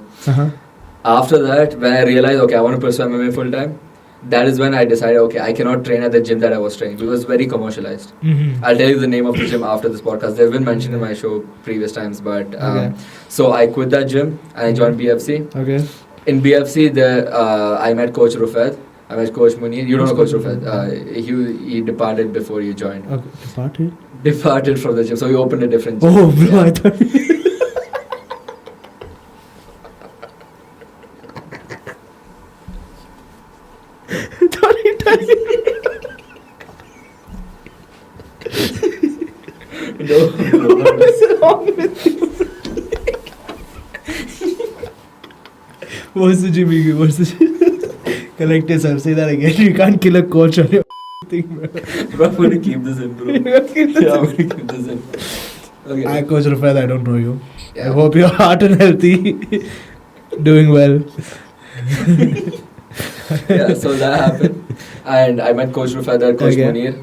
After that, when I realized, okay, I want to pursue MMA full time, that is when I decided, okay, I cannot train at the gym that I was training because it was very commercialized. I'll tell you the name of the gym after this podcast. They've been mentioned in my show previous times, but so I quit that gym and I joined BFC. Okay. In BFC, I met Coach Rufed. I met Coach Munir. You don't know Coach Rufed. He departed before you joined. Okay. Departed? Departed from the gym. So he opened a different gym. Oh, bro, I thought... What is wrong with you? What's the gym? Collect yourself. Say that again. You can't kill a coach on your thing, bro. Bro, I'm going to keep this in, bro. I'm going to keep this in. Okay. Hi, Coach Rufed. I don't know you. Yeah. I hope you're heart and healthy. Doing well. Yeah, so that happened. And I met Coach Rufed there, Coach Munir.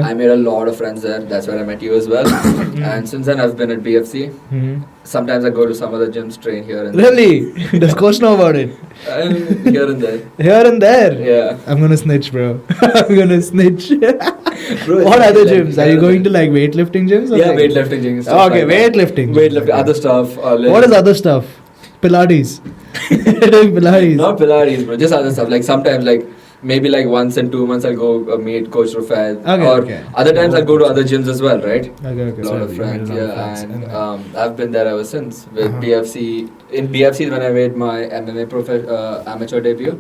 I made a lot of friends there. That's where I met you as well. And since then, I've been at BFC. Sometimes I go to some other gyms, train here and there. Really? Does Coach know about it? Here and there. Here and there? Yeah. I'm gonna snitch, bro. I'm gonna snitch. Bro, what other gyms? Are you going to like weightlifting gyms? Or yeah, like? weightlifting gyms. Okay, weightlifting. Weightlifting, other stuff. What is other stuff? Pilates. Pilates. Not Pilates, bro. Just other stuff. Like sometimes, like maybe like once in 2 months, I'll go meet Coach Rufed. Other times, I'll go to other gyms as well, right? Okay. A lot of friends, and I've been there ever since with BFC. In BFC is when I made my MMA amateur debut,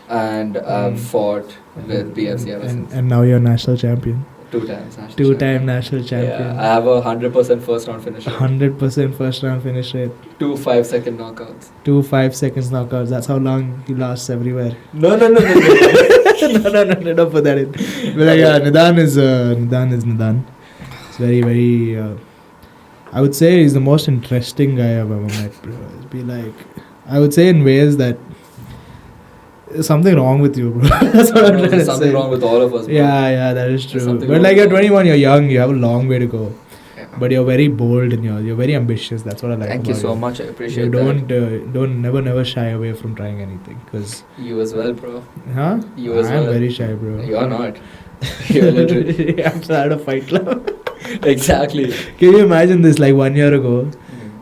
and I've fought with BFC ever since. And now you're national champion. 2 times national Two-time national champion. Yeah, I have a 100% first round finish rate. 100% first round finish rate. 2 5-second knockouts. 2 5 seconds knockouts. That's how long he lasts everywhere. No. No, don't put that in. But like, Nidan is Nidan. It's very, very I would say he's the most interesting guy I've ever met, bro. It'd be like, I would say in ways that there's something wrong with you, bro. That's what I'm trying to There's something say. wrong with all of us. Bro. Yeah, that is There's true. something But wrong like you're with 21, you're young, you have a long way to go. Yeah. But you're very bold and you're very ambitious. That's what I like. Thank you about so much. I appreciate You that. don't never shy away from trying anything. Cause, You as well, bro. huh? You as I'm well. very shy, bro. You're not. You're literally. I'm started a fight club. Exactly. Can you imagine this? Like 1 year ago,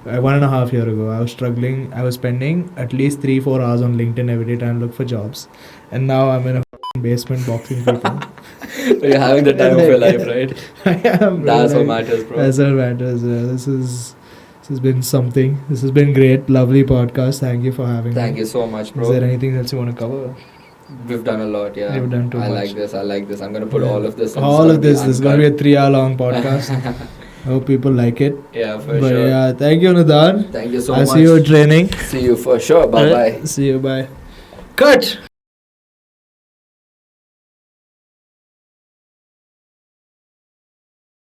Mm. 1.5 years ago, I was struggling. I was spending at least 3-4 hours on LinkedIn every day trying to look for jobs, and now I'm in a basement boxing people. You're having the time of your life, right? I am. Bro, That's what like, matters, bro. That's what matters. This has been something. This has been great. Lovely podcast. Thank you for having me. Thank you so much, Is bro. there anything else you want to cover? We've done a lot, yeah. We've done too I much. like this. I like this. I'm gonna put Yeah. all of this. and All of this. it's This is going to be a 3 hour long podcast. I hope people like it. Yeah, for But sure. yeah, thank you, Nadan. Thank you so I'll much. see you at training. See you for sure. Bye bye. See you. Bye. Cut.